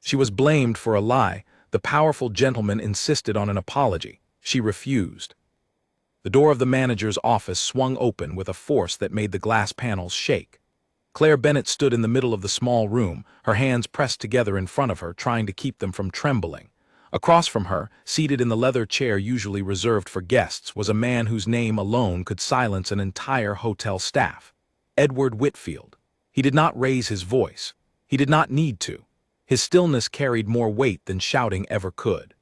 She was blamed for a lie. The powerful gentleman insisted on an apology. She refused. The door of the manager's office swung open with a force that made the glass panels shake. Claire Bennett stood in the middle of the small room, her hands pressed together in front of her, trying to keep them from trembling. Across from her, seated in the leather chair usually reserved for guests, was a man whose name alone could silence an entire hotel staff. Edward Whitfield. He did not raise his voice. He did not need to. His stillness carried more weight than shouting ever could.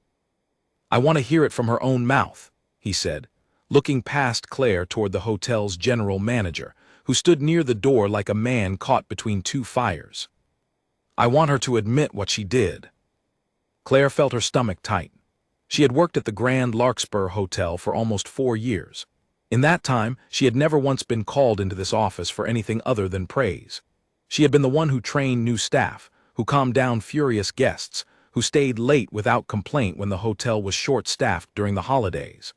"I want to hear it from her own mouth," he said, looking past Claire toward the hotel's general manager, who stood near the door like a man caught between two fires. "I want her to admit what she did." Claire felt her stomach tighten. She had worked at the Grand Larkspur Hotel for almost 4 years. In that time, she had never once been called into this office for anything other than praise. She had been the one who trained new staff, who calmed down furious guests, who stayed late without complaint when the hotel was short-staffed during the holidays.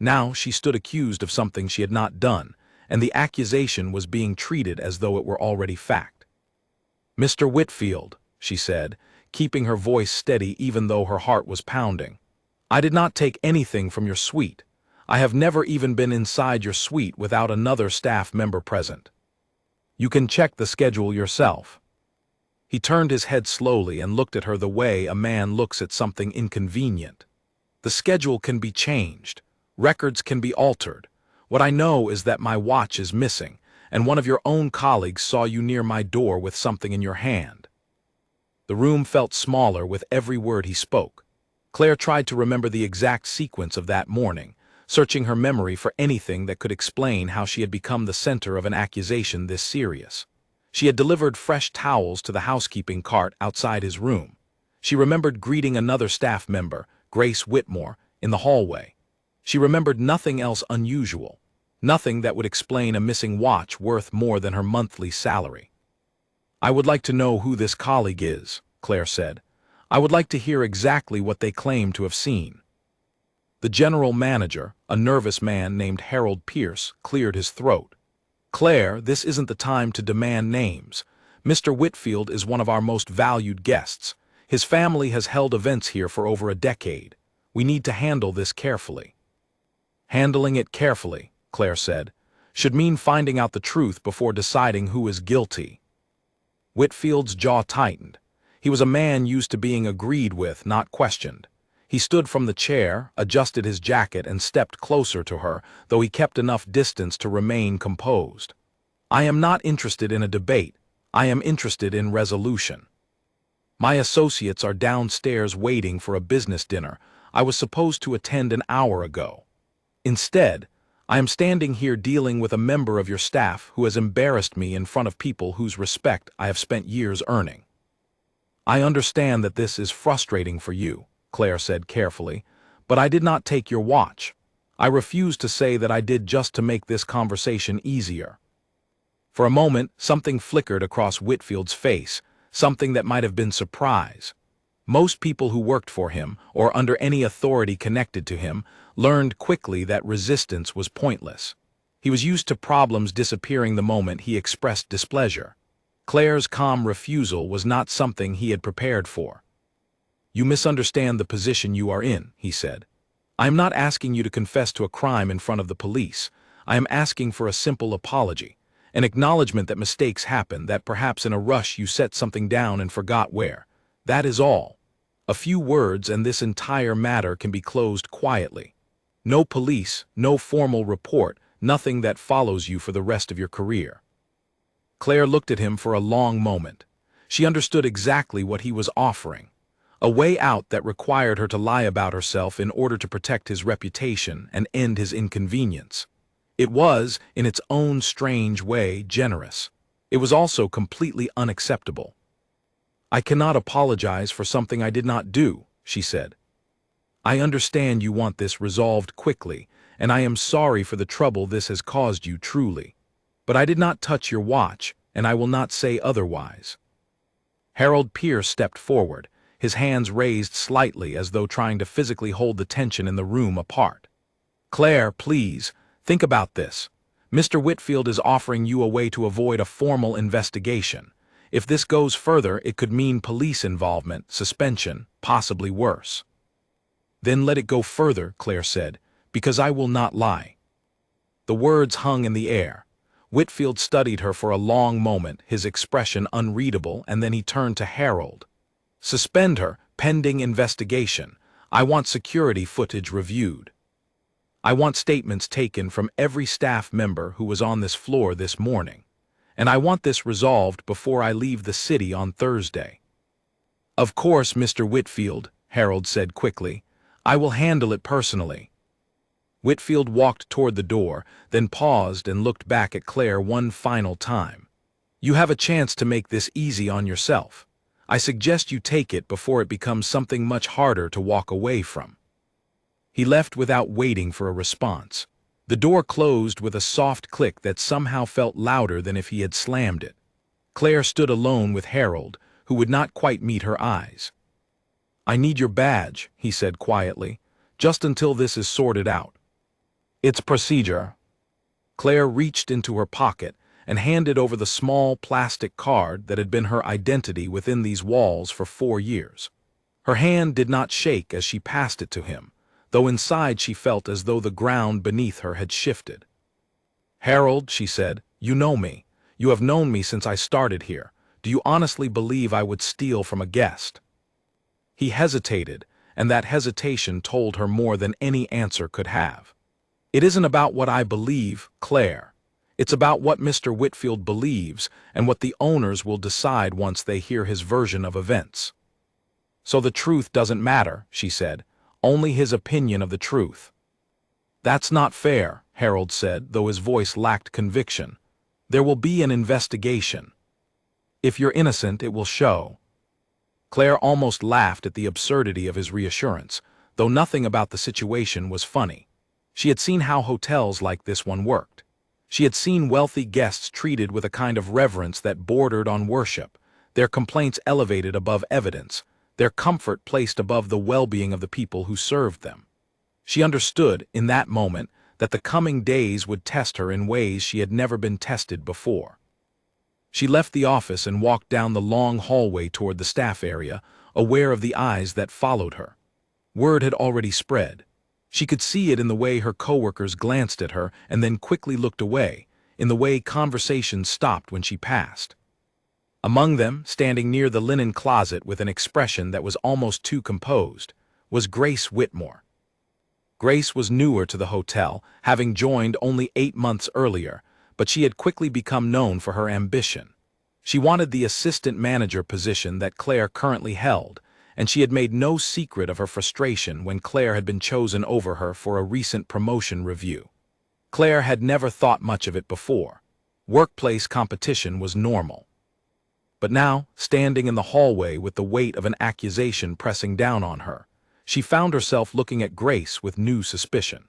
Now she stood accused of something she had not done, and the accusation was being treated as though it were already fact. "Mr. Whitfield," she said, keeping her voice steady even though her heart was pounding, "I did not take anything from your suite. I have never even been inside your suite without another staff member present. You can check the schedule yourself." He turned his head slowly and looked at her the way a man looks at something inconvenient. "The schedule can be changed. Records can be altered. What I know is that my watch is missing, and one of your own colleagues saw you near my door with something in your hand." The room felt smaller with every word he spoke. Claire tried to remember the exact sequence of that morning, searching her memory for anything that could explain how she had become the center of an accusation this serious. She had delivered fresh towels to the housekeeping cart outside his room. She remembered greeting another staff member, Grace Whitmore, in the hallway. She remembered nothing else unusual, nothing that would explain a missing watch worth more than her monthly salary. "I would like to know who this colleague is," Claire said. "I would like to hear exactly what they claim to have seen." The general manager, a nervous man named Harold Pierce, cleared his throat. "Claire, this isn't the time to demand names. Mr. Whitfield is one of our most valued guests. His family has held events here for over a decade. We need to handle this carefully." "Handling it carefully," Claire said, "should mean finding out the truth before deciding who is guilty." Whitfield's jaw tightened. He was a man used to being agreed with, not questioned. He stood from the chair, adjusted his jacket, and stepped closer to her, though he kept enough distance to remain composed. "I am not interested in a debate. I am interested in resolution. My associates are downstairs waiting for a business dinner I was supposed to attend an hour ago. Instead, I am standing here dealing with a member of your staff who has embarrassed me in front of people whose respect I have spent years earning." "I understand that this is frustrating for you," Claire said carefully, "but I did not take your watch. I refuse to say that I did just to make this conversation easier." For a moment, something flickered across Whitfield's face, something that might have been surprise. Most people who worked for him, or under any authority connected to him, learned quickly that resistance was pointless. He was used to problems disappearing the moment he expressed displeasure. Claire's calm refusal was not something he had prepared for. "You misunderstand the position you are in," he said. "I am not asking you to confess to a crime in front of the police. I am asking for a simple apology, an acknowledgement that mistakes happen, that perhaps in a rush you set something down and forgot where. That is all. A few words and this entire matter can be closed quietly. No police, no formal report, nothing that follows you for the rest of your career." Claire looked at him for a long moment. She understood exactly what he was offering. A way out that required her to lie about herself in order to protect his reputation and end his inconvenience. It was, in its own strange way, generous. It was also completely unacceptable. "I cannot apologize for something I did not do," she said. "I understand you want this resolved quickly, and I am sorry for the trouble this has caused you truly. But I did not touch your watch, and I will not say otherwise." Harold Pierce stepped forward, his hands raised slightly as though trying to physically hold the tension in the room apart. "Claire, please, think about this. Mr. Whitfield is offering you a way to avoid a formal investigation. If this goes further, it could mean police involvement, suspension, possibly worse. Then let it go further, Claire said, because I will not lie. The words hung in the air. Whitfield studied her for a long moment, his expression unreadable, and then he turned to Harold. Suspend her, pending investigation. I want security footage reviewed. I want statements taken from every staff member who was on this floor this morning. And I want this resolved before I leave the city on Thursday. Of course, Mr. Whitfield, Harold said quickly. I will handle it personally. Whitfield walked toward the door, then paused and looked back at Claire one final time. You have a chance to make this easy on yourself. I suggest you take it before it becomes something much harder to walk away from. He left without waiting for a response. The door closed with a soft click that somehow felt louder than if he had slammed it. Claire stood alone with Harold, who would not quite meet her eyes. I need your badge, he said quietly, just until this is sorted out. It's procedure. Claire reached into her pocket and handed over the small plastic card that had been her identity within these walls for 4 years. Her hand did not shake as she passed it to him, though inside she felt as though the ground beneath her had shifted. Harold, she said, you know me. You have known me since I started here. Do you honestly believe I would steal from a guest? He hesitated, and that hesitation told her more than any answer could have. It isn't about what I believe, Claire. It's about what Mr. Whitfield believes and what the owners will decide once they hear his version of events. So the truth doesn't matter, she said, only his opinion of the truth. That's not fair, Harold said, though his voice lacked conviction. There will be an investigation. If you're innocent, it will show. Claire almost laughed at the absurdity of his reassurance, though nothing about the situation was funny. She had seen how hotels like this one worked. She had seen wealthy guests treated with a kind of reverence that bordered on worship, their complaints elevated above evidence, their comfort placed above the well-being of the people who served them. She understood, in that moment, that the coming days would test her in ways she had never been tested before. She left the office and walked down the long hallway toward the staff area, aware of the eyes that followed her. Word had already spread. She could see it in the way her coworkers glanced at her and then quickly looked away, in the way conversations stopped when she passed. Among them, standing near the linen closet with an expression that was almost too composed, was Grace Whitmore. Grace was newer to the hotel, having joined only 8 months earlier, but she had quickly become known for her ambition. She wanted the assistant manager position that Claire currently held, and she had made no secret of her frustration when Claire had been chosen over her for a recent promotion review. Claire had never thought much of it before. Workplace competition was normal. But now, standing in the hallway with the weight of an accusation pressing down on her, she found herself looking at Grace with new suspicion.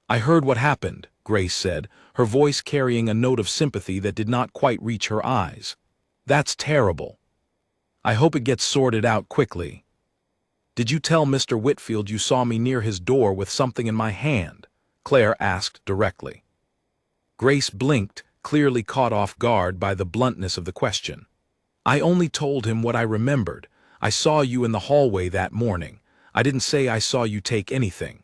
I heard what happened, Grace said, her voice carrying a note of sympathy that did not quite reach her eyes. That's terrible. I hope it gets sorted out quickly. Did you tell Mr. Whitfield you saw me near his door with something in my hand? Claire asked directly. Grace blinked, clearly caught off guard by the bluntness of the question. I only told him what I remembered. I saw you in the hallway that morning. I didn't say I saw you take anything.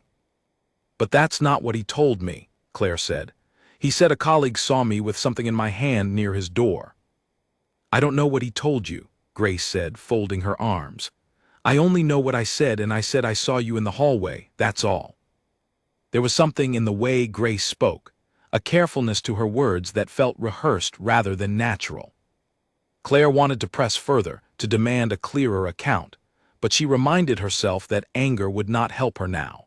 But that's not what he told me, Claire said. He said a colleague saw me with something in my hand near his door. I don't know what he told you, Grace said, folding her arms. I only know what I said, and I said I saw you in the hallway, that's all. There was something in the way Grace spoke, a carefulness to her words that felt rehearsed rather than natural. Claire wanted to press further, to demand a clearer account, but she reminded herself that anger would not help her now.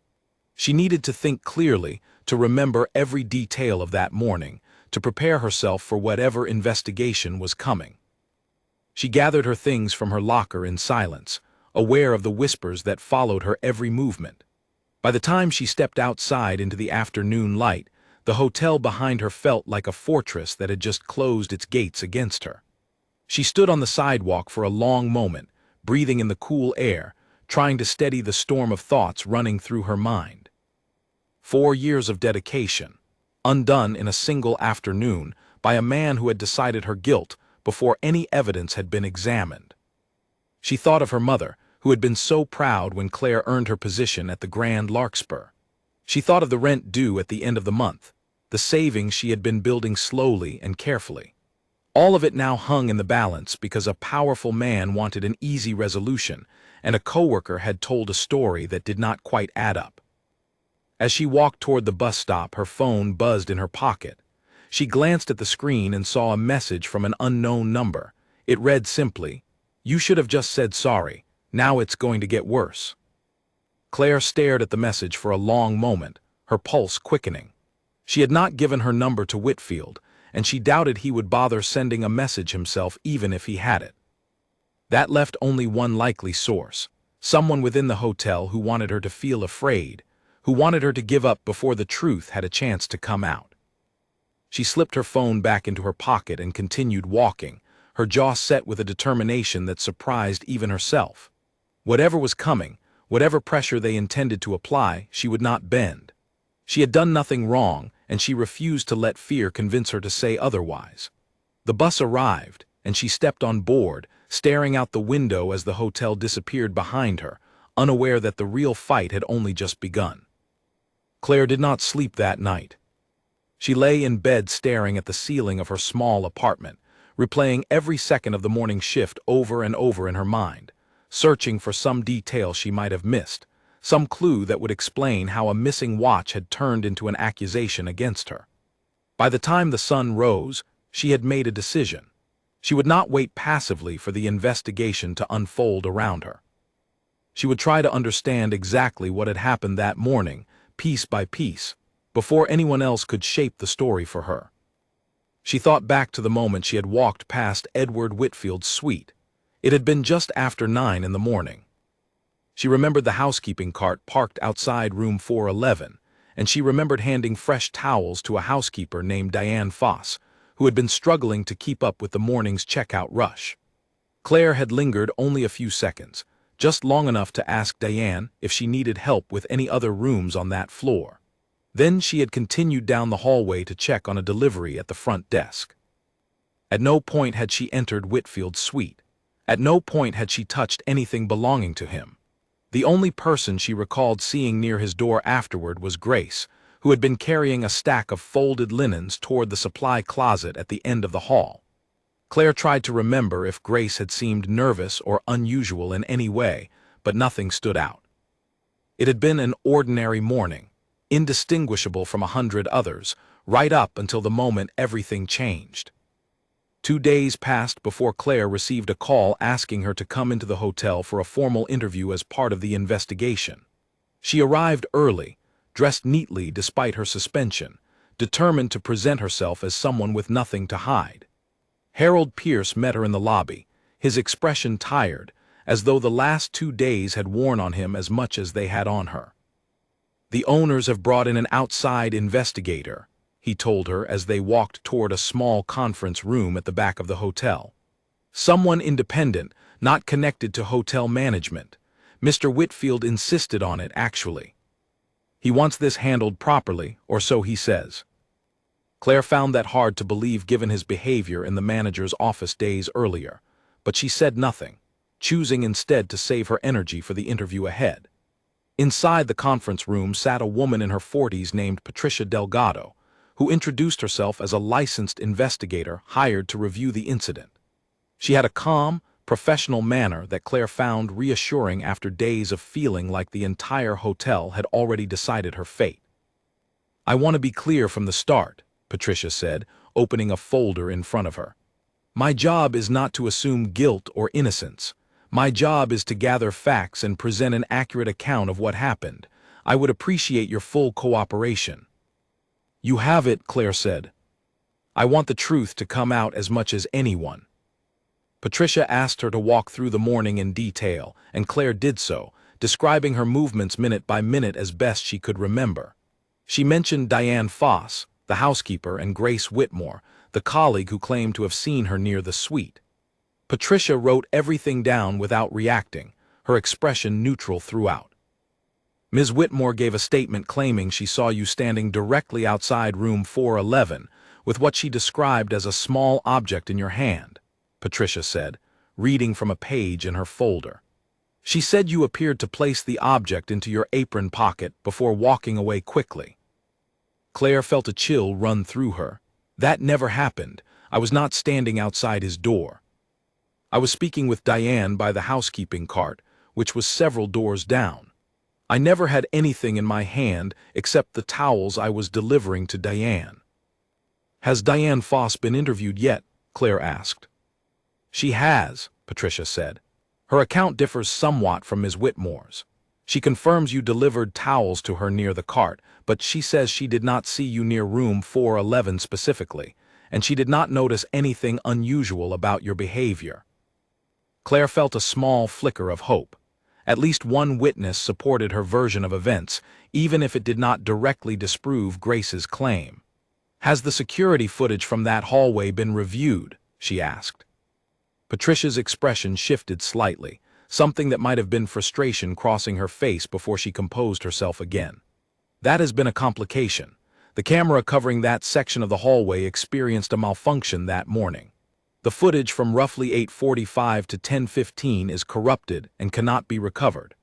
She needed to think clearly, to remember every detail of that morning, to prepare herself for whatever investigation was coming. She gathered her things from her locker in silence, aware of the whispers that followed her every movement. By the time she stepped outside into the afternoon light, the hotel behind her felt like a fortress that had just closed its gates against her. She stood on the sidewalk for a long moment, breathing in the cool air, trying to steady the storm of thoughts running through her mind. 4 years of dedication, undone in a single afternoon by a man who had decided her guilt, before any evidence had been examined. She thought of her mother, who had been so proud when Claire earned her position at the Grand Larkspur. She thought of the rent due at the end of the month, the savings she had been building slowly and carefully. All of it now hung in the balance because a powerful man wanted an easy resolution, and a coworker had told a story that did not quite add up. As she walked toward the bus stop, her phone buzzed in her pocket. She glanced at the screen and saw a message from an unknown number. It read simply, "You should have just said sorry. Now it's going to get worse." Claire stared at the message for a long moment, her pulse quickening. She had not given her number to Whitfield, and she doubted he would bother sending a message himself even if he had it. That left only one likely source, someone within the hotel who wanted her to feel afraid, who wanted her to give up before the truth had a chance to come out. She slipped her phone back into her pocket and continued walking, her jaw set with a determination that surprised even herself. Whatever was coming, whatever pressure they intended to apply, she would not bend. She had done nothing wrong, and she refused to let fear convince her to say otherwise. The bus arrived, and she stepped on board, staring out the window as the hotel disappeared behind her, unaware that the real fight had only just begun. Claire did not sleep that night. She lay in bed staring at the ceiling of her small apartment, replaying every second of the morning shift over and over in her mind, searching for some detail she might have missed, some clue that would explain how a missing watch had turned into an accusation against her. By the time the sun rose, she had made a decision. She would not wait passively for the investigation to unfold around her. She would try to understand exactly what had happened that morning, piece by piece, before anyone else could shape the story for her. She thought back to the moment she had walked past Edward Whitfield's suite. It had been just after 9 in the morning. She remembered the housekeeping cart parked outside room 411, and she remembered handing fresh towels to a housekeeper named Diane Foss, who had been struggling to keep up with the morning's checkout rush. Claire had lingered only a few seconds, just long enough to ask Diane if she needed help with any other rooms on that floor. Then she had continued down the hallway to check on a delivery at the front desk. At no point had she entered Whitfield's suite. At no point had she touched anything belonging to him. The only person she recalled seeing near his door afterward was Grace, who had been carrying a stack of folded linens toward the supply closet at the end of the hall. Claire tried to remember if Grace had seemed nervous or unusual in any way, but nothing stood out. It had been an ordinary morning, indistinguishable from 100 others, right up until the moment everything changed. 2 days passed before Claire received a call asking her to come into the hotel for a formal interview as part of the investigation. She arrived early, dressed neatly despite her suspension, determined to present herself as someone with nothing to hide. Harold Pierce met her in the lobby, his expression tired, as though the last 2 days had worn on him as much as they had on her. "The owners have brought in an outside investigator," he told her as they walked toward a small conference room at the back of the hotel. "Someone independent, not connected to hotel management. Mr. Whitfield insisted on it, actually. He wants this handled properly, or so he says." Claire found that hard to believe given his behavior in the manager's office days earlier, but she said nothing, choosing instead to save her energy for the interview ahead. Inside the conference room sat a woman in her 40s named Patricia Delgado, who introduced herself as a licensed investigator hired to review the incident. She had a calm, professional manner that Claire found reassuring after days of feeling like the entire hotel had already decided her fate. "I want to be clear from the start," Patricia said, opening a folder in front of her. "My job is not to assume guilt or innocence. My job is to gather facts and present an accurate account of what happened. I would appreciate your full cooperation." "You have it," Claire said. "I want the truth to come out as much as anyone." Patricia asked her to walk through the morning in detail, and Claire did so, describing her movements minute by minute as best she could remember. She mentioned Diane Foss, the housekeeper, and Grace Whitmore, the colleague who claimed to have seen her near the suite. Patricia wrote everything down without reacting, her expression neutral throughout. "Ms. Whitmore gave a statement claiming she saw you standing directly outside room 411 with what she described as a small object in your hand. Patricia said, reading from a page in her folder. She said you appeared to place the object into your apron pocket before walking away quickly. Claire felt a chill run through her. That never happened. I was not standing outside his door. I was speaking with Diane by the housekeeping cart, which was several doors down. I never had anything in my hand except the towels I was delivering to Diane. Has Diane Foss been interviewed yet? Claire asked. She has, Patricia said. Her account differs somewhat from Ms. Whitmore's. She confirms you delivered towels to her near the cart, but she says she did not see you near room 411 specifically, and she did not notice anything unusual about your behavior. Claire felt a small flicker of hope. At least one witness supported her version of events, even if it did not directly disprove Grace's claim. Has the security footage from that hallway been reviewed? She asked. Patricia's expression shifted slightly, something that might have been frustration crossing her face before she composed herself again. That has been a complication. The camera covering that section of the hallway experienced a malfunction that morning. The footage from roughly 8:45 to 10:15 is corrupted and cannot be recovered.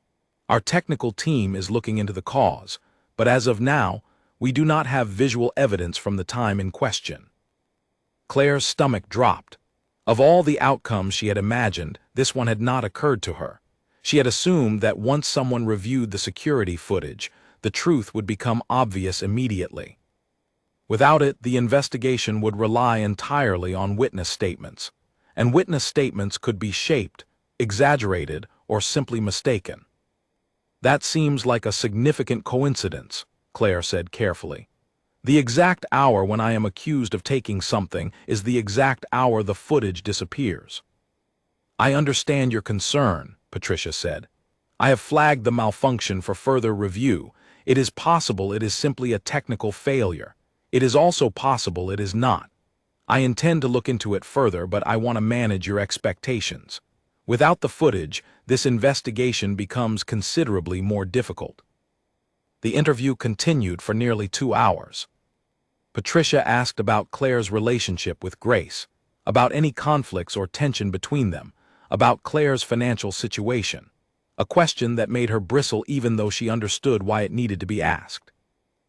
Our technical team is looking into the cause, but as of now, we do not have visual evidence from the time in question. Claire's stomach dropped. Of all the outcomes she had imagined, this one had not occurred to her. She had assumed that once someone reviewed the security footage, the truth would become obvious immediately. Without it, the investigation would rely entirely on witness statements, and witness statements could be shaped, exaggerated, or simply mistaken. That seems like a significant coincidence, Claire said carefully. The exact hour when I am accused of taking something is the exact hour the footage disappears. I understand your concern, Patricia said. I have flagged the malfunction for further review. It is possible it is simply a technical failure. It is also possible it is not. I intend to look into it further, but I want to manage your expectations. Without the footage, this investigation becomes considerably more difficult. The interview continued for nearly 2 hours. Patricia asked about Claire's relationship with Grace, about any conflicts or tension between them, about Claire's financial situation, a question that made her bristle even though she understood why it needed to be asked.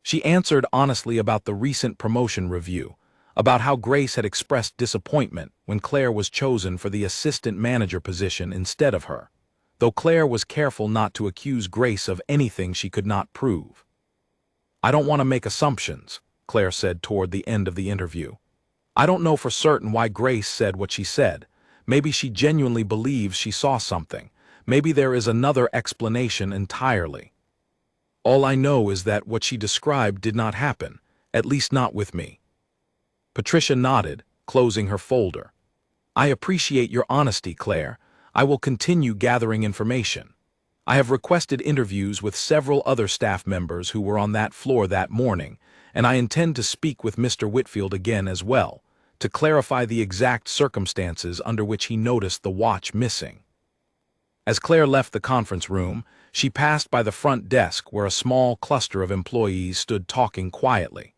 She answered honestly about the recent promotion review, about how Grace had expressed disappointment when Claire was chosen for the assistant manager position instead of her, though Claire was careful not to accuse Grace of anything she could not prove. I don't want to make assumptions, Claire said toward the end of the interview. I don't know for certain why Grace said what she said. Maybe she genuinely believes she saw something. Maybe there is another explanation entirely. All I know is that what she described did not happen, at least not with me. Patricia nodded, closing her folder. I appreciate your honesty, Claire. I will continue gathering information. I have requested interviews with several other staff members who were on that floor that morning, and I intend to speak with Mr. Whitfield again as well, to clarify the exact circumstances under which he noticed the watch missing. As Claire left the conference room, she passed by the front desk where a small cluster of employees stood talking quietly.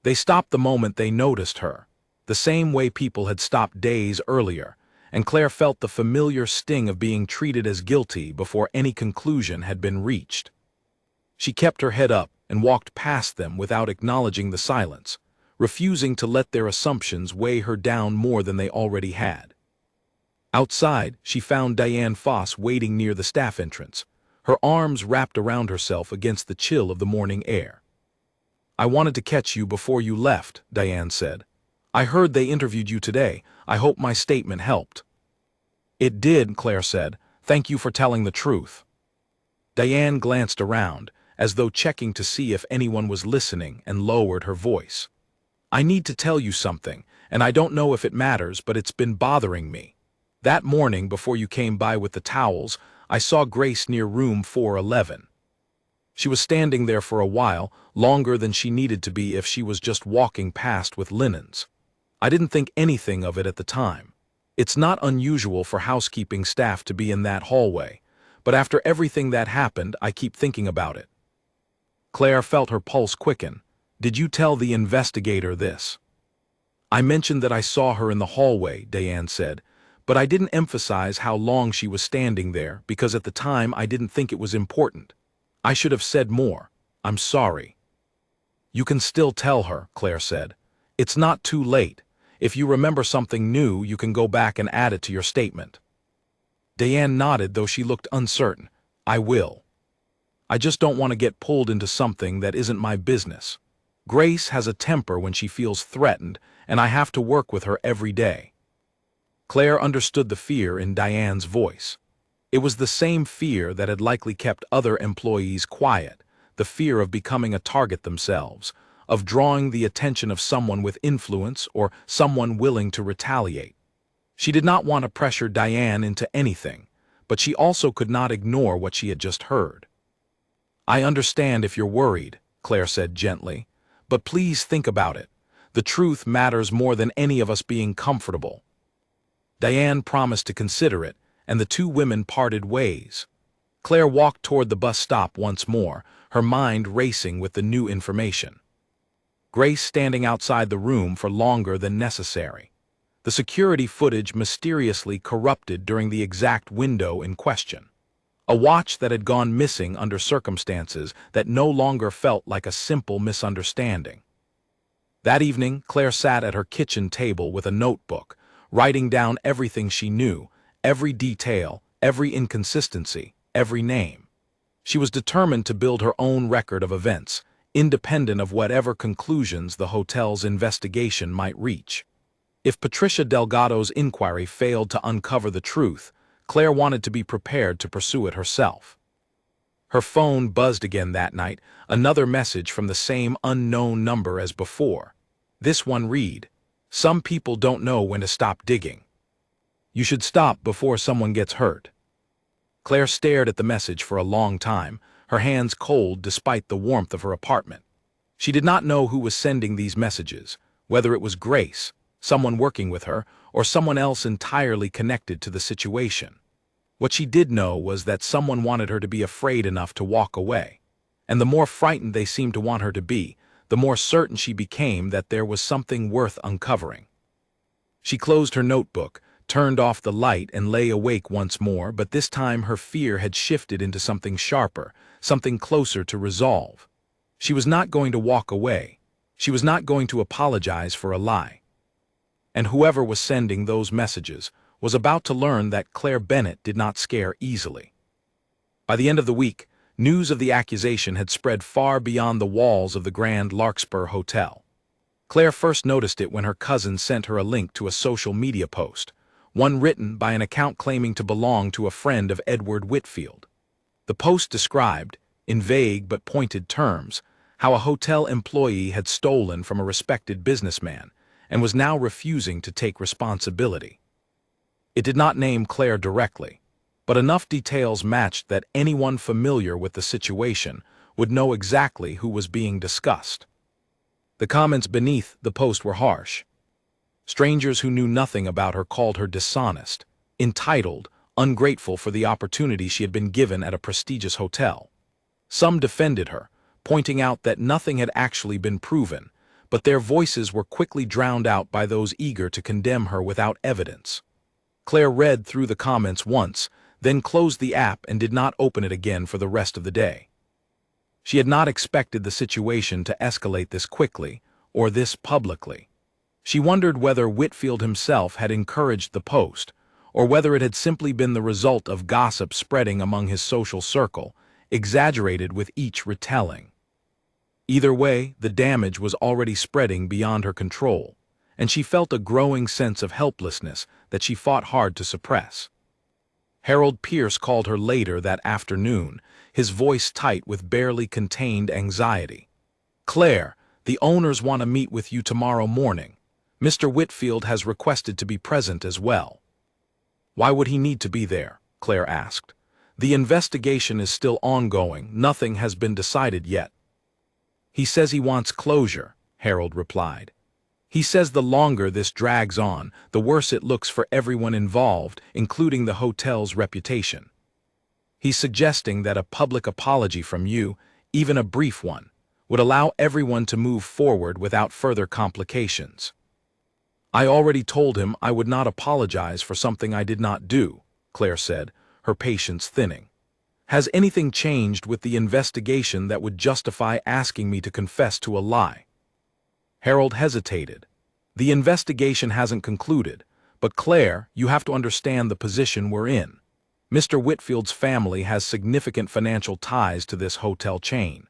They stopped the moment they noticed her, the same way people had stopped days earlier, and Claire felt the familiar sting of being treated as guilty before any conclusion had been reached. She kept her head up and walked past them without acknowledging the silence, refusing to let their assumptions weigh her down more than they already had. Outside, she found Diane Foss waiting near the staff entrance, her arms wrapped around herself against the chill of the morning air. I wanted to catch you before you left, Diane said. I heard they interviewed you today. I hope my statement helped. It did, Claire said. Thank you for telling the truth. Diane glanced around, as though checking to see if anyone was listening, and lowered her voice. I need to tell you something, and I don't know if it matters, but it's been bothering me. That morning, before you came by with the towels, I saw Grace near room 411. She was standing there for a while, longer than she needed to be if she was just walking past with linens. I didn't think anything of it at the time. It's not unusual for housekeeping staff to be in that hallway, but after everything that happened, I keep thinking about it. Claire felt her pulse quicken. Did you tell the investigator this? I mentioned that I saw her in the hallway, Diane said, but I didn't emphasize how long she was standing there because at the time I didn't think it was important. I should have said more. I'm sorry. You can still tell her, Claire said. It's not too late. If you remember something new, you can go back and add it to your statement. Diane nodded, though she looked uncertain. I will. I just don't want to get pulled into something that isn't my business. Grace has a temper when she feels threatened, and I have to work with her every day. Claire understood the fear in Diane's voice. It was the same fear that had likely kept other employees quiet, the fear of becoming a target themselves, of drawing the attention of someone with influence or someone willing to retaliate. She did not want to pressure Diane into anything, but she also could not ignore what she had just heard. I understand if you're worried, Claire said gently, but please think about it. The truth matters more than any of us being comfortable. Diane promised to consider it, and the two women parted ways. Claire walked toward the bus stop once more, her mind racing with the new information. Grace standing outside the room for longer than necessary. The security footage mysteriously corrupted during the exact window in question. A watch that had gone missing under circumstances that no longer felt like a simple misunderstanding. That evening, Claire sat at her kitchen table with a notebook, writing down everything she knew, every detail, every inconsistency, every name. She was determined to build her own record of events, independent of whatever conclusions the hotel's investigation might reach. If Patricia Delgado's inquiry failed to uncover the truth, Claire wanted to be prepared to pursue it herself. Her phone buzzed again that night, another message from the same unknown number as before. This one read, "Some people don't know when to stop digging. You should stop before someone gets hurt." Claire stared at the message for a long time, her hands cold despite the warmth of her apartment. She did not know who was sending these messages, whether it was Grace, someone working with her, or someone else entirely connected to the situation. What she did know was that someone wanted her to be afraid enough to walk away, and the more frightened they seemed to want her to be, the more certain she became that there was something worth uncovering. She closed her notebook, turned off the light, and lay awake once more, but this time her fear had shifted into something sharper, something closer to resolve. She was not going to walk away. She was not going to apologize for a lie. And whoever was sending those messages was about to learn that Claire Bennett did not scare easily. By the end of the week, news of the accusation had spread far beyond the walls of the Grand Larkspur Hotel. Claire first noticed it when her cousin sent her a link to a social media post, one written by an account claiming to belong to a friend of Edward Whitfield. The post described, in vague but pointed terms, how a hotel employee had stolen from a respected businessman and was now refusing to take responsibility. It did not name Claire directly, but enough details matched that anyone familiar with the situation would know exactly who was being discussed. The comments beneath the post were harsh. Strangers who knew nothing about her called her dishonest, entitled, ungrateful for the opportunity she had been given at a prestigious hotel. Some defended her, pointing out that nothing had actually been proven, but their voices were quickly drowned out by those eager to condemn her without evidence. Claire read through the comments once, then closed the app and did not open it again for the rest of the day. She had not expected the situation to escalate this quickly, or this publicly. She wondered whether Whitfield himself had encouraged the post, or whether it had simply been the result of gossip spreading among his social circle, exaggerated with each retelling. Either way, the damage was already spreading beyond her control, and she felt a growing sense of helplessness that she fought hard to suppress. Harold Pierce called her later that afternoon, his voice tight with barely contained anxiety. "Claire, the owners want to meet with you tomorrow morning. Mr. Whitfield has requested to be present as well." "Why would he need to be there?" Claire asked. "The investigation is still ongoing. Nothing has been decided yet." "He says he wants closure," Harold replied. "He says the longer this drags on, the worse it looks for everyone involved, including the hotel's reputation. He's suggesting that a public apology from you, even a brief one, would allow everyone to move forward without further complications." I already told him I would not apologize for something I did not do, Claire said, her patience thinning. Has anything changed with the investigation that would justify asking me to confess to a lie? Harold hesitated. The investigation hasn't concluded, but Claire, you have to understand the position we're in. Mr. Whitfield's family has significant financial ties to this hotel chain.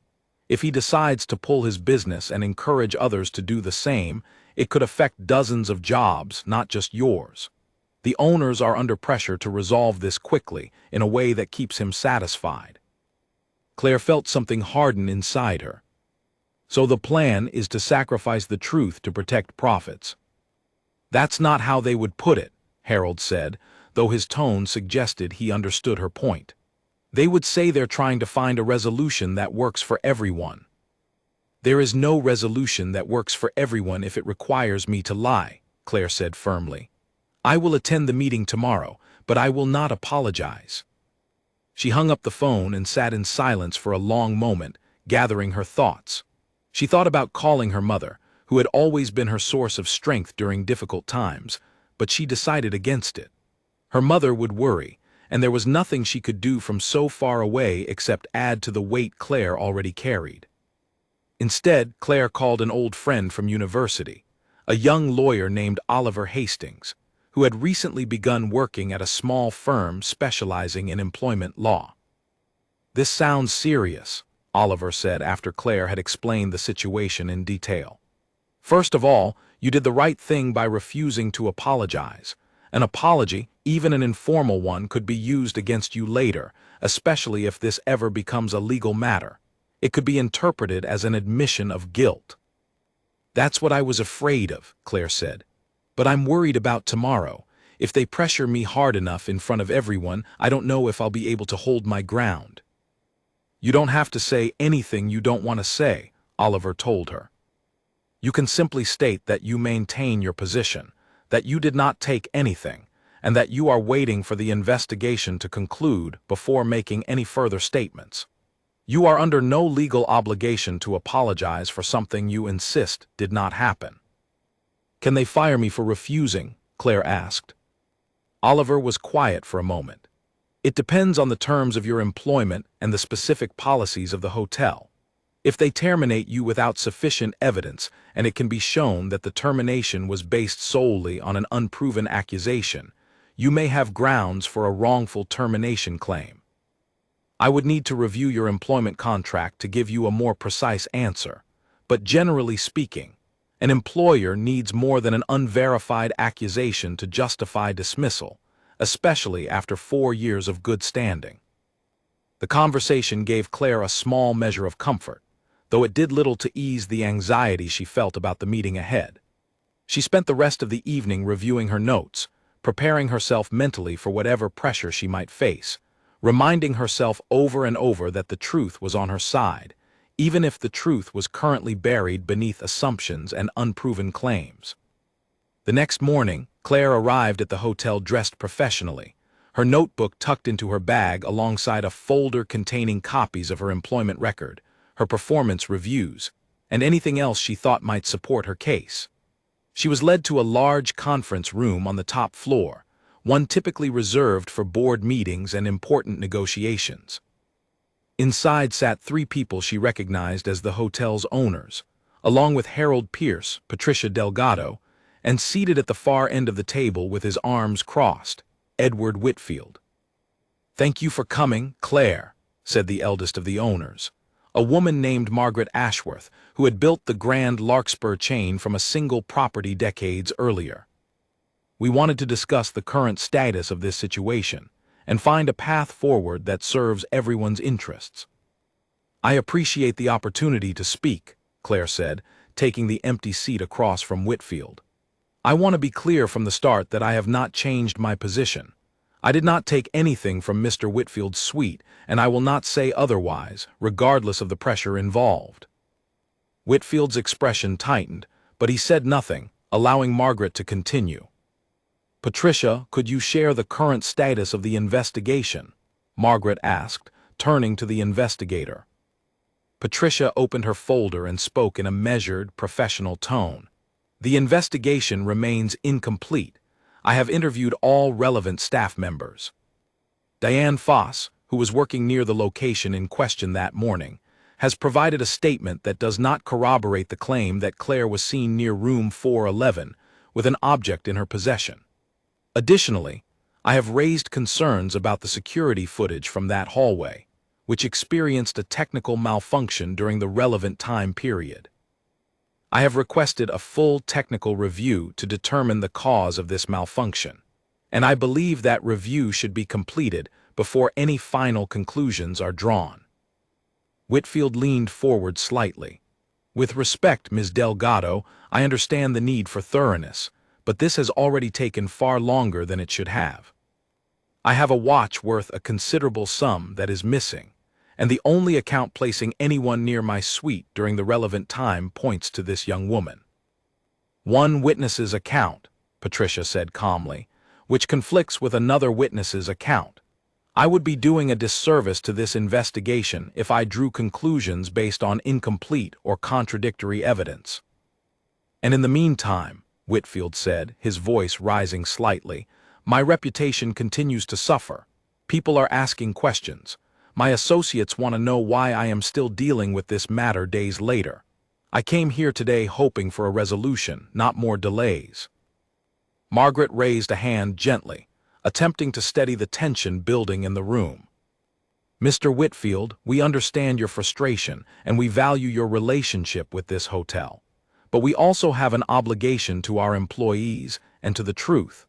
If he decides to pull his business and encourage others to do the same, it could affect dozens of jobs, not just yours. The owners are under pressure to resolve this quickly in a way that keeps him satisfied. Claire felt something harden inside her. So the plan is to sacrifice the truth to protect profits. That's not how they would put it, Harold said, though his tone suggested he understood her point. They would say they're trying to find a resolution that works for everyone. There is no resolution that works for everyone if it requires me to lie, Claire said firmly. I will attend the meeting tomorrow, but I will not apologize. She hung up the phone and sat in silence for a long moment, gathering her thoughts. She thought about calling her mother, who had always been her source of strength during difficult times, but she decided against it. Her mother would worry, and there was nothing she could do from so far away except add to the weight Claire already carried. Instead, Claire called an old friend from university, a young lawyer named Oliver Hastings, who had recently begun working at a small firm specializing in employment law. This sounds serious, Oliver said after Claire had explained the situation in detail. First of all, you did the right thing by refusing to apologize. An apology, even an informal one, could be used against you later, especially if this ever becomes a legal matter. It could be interpreted as an admission of guilt. That's what I was afraid of, Claire said. But I'm worried about tomorrow. If they pressure me hard enough in front of everyone, I don't know if I'll be able to hold my ground. You don't have to say anything you don't want to say, Oliver told her. You can simply state that you maintain your position, that you did not take anything, and that you are waiting for the investigation to conclude before making any further statements. You are under no legal obligation to apologize for something you insist did not happen. Can they fire me for refusing? Claire asked. Oliver was quiet for a moment. It depends on the terms of your employment and the specific policies of the hotel. If they terminate you without sufficient evidence, and it can be shown that the termination was based solely on an unproven accusation, you may have grounds for a wrongful termination claim. I would need to review your employment contract to give you a more precise answer, but generally speaking, an employer needs more than an unverified accusation to justify dismissal, especially after 4 years of good standing. The conversation gave Claire a small measure of comfort, though it did little to ease the anxiety she felt about the meeting ahead. She spent the rest of the evening reviewing her notes, preparing herself mentally for whatever pressure she might face, reminding herself over and over that the truth was on her side, even if the truth was currently buried beneath assumptions and unproven claims. The next morning, Claire arrived at the hotel dressed professionally, her notebook tucked into her bag alongside a folder containing copies of her employment record, her performance reviews, and anything else she thought might support her case. She was led to a large conference room on the top floor, one typically reserved for board meetings and important negotiations. Inside sat 3 people she recognized as the hotel's owners, along with Harold Pierce, Patricia Delgado, and seated at the far end of the table with his arms crossed, Edward Whitfield. "Thank you for coming, Claire," said the eldest of the owners, a woman named Margaret Ashworth, who had built the Grand Larkspur chain from a single property decades earlier. "We wanted to discuss the current status of this situation and find a path forward that serves everyone's interests." "I appreciate the opportunity to speak," Claire said, taking the empty seat across from Whitfield. "I want to be clear from the start that I have not changed my position. I did not take anything from Mr. Whitfield's suite, and I will not say otherwise, regardless of the pressure involved." Whitfield's expression tightened, but he said nothing, allowing Margaret to continue. "Patricia, could you share the current status of the investigation?" Margaret asked, turning to the investigator. Patricia opened her folder and spoke in a measured, professional tone. The investigation remains incomplete. I have interviewed all relevant staff members. Diane Foss, who was working near the location in question that morning, has provided a statement that does not corroborate the claim that Claire was seen near room 411 with an object in her possession. Additionally, I have raised concerns about the security footage from that hallway, which experienced a technical malfunction during the relevant time period. I have requested a full technical review to determine the cause of this malfunction, and I believe that review should be completed before any final conclusions are drawn. Whitfield leaned forward slightly. With respect, Ms. Delgado, I understand the need for thoroughness, but this has already taken far longer than it should have. I have a watch worth a considerable sum that is missing, and the only account placing anyone near my suite during the relevant time points to this young woman. One witness's account, Patricia said calmly, which conflicts with another witness's account. I would be doing a disservice to this investigation if I drew conclusions based on incomplete or contradictory evidence. And in the meantime, Whitfield said, his voice rising slightly, my reputation continues to suffer. People are asking questions. My associates want to know why I am still dealing with this matter days later. I came here today hoping for a resolution, not more delays. Margaret raised a hand gently, attempting to steady the tension building in the room. Mr. Whitfield, we understand your frustration and we value your relationship with this hotel. But we also have an obligation to our employees and to the truth.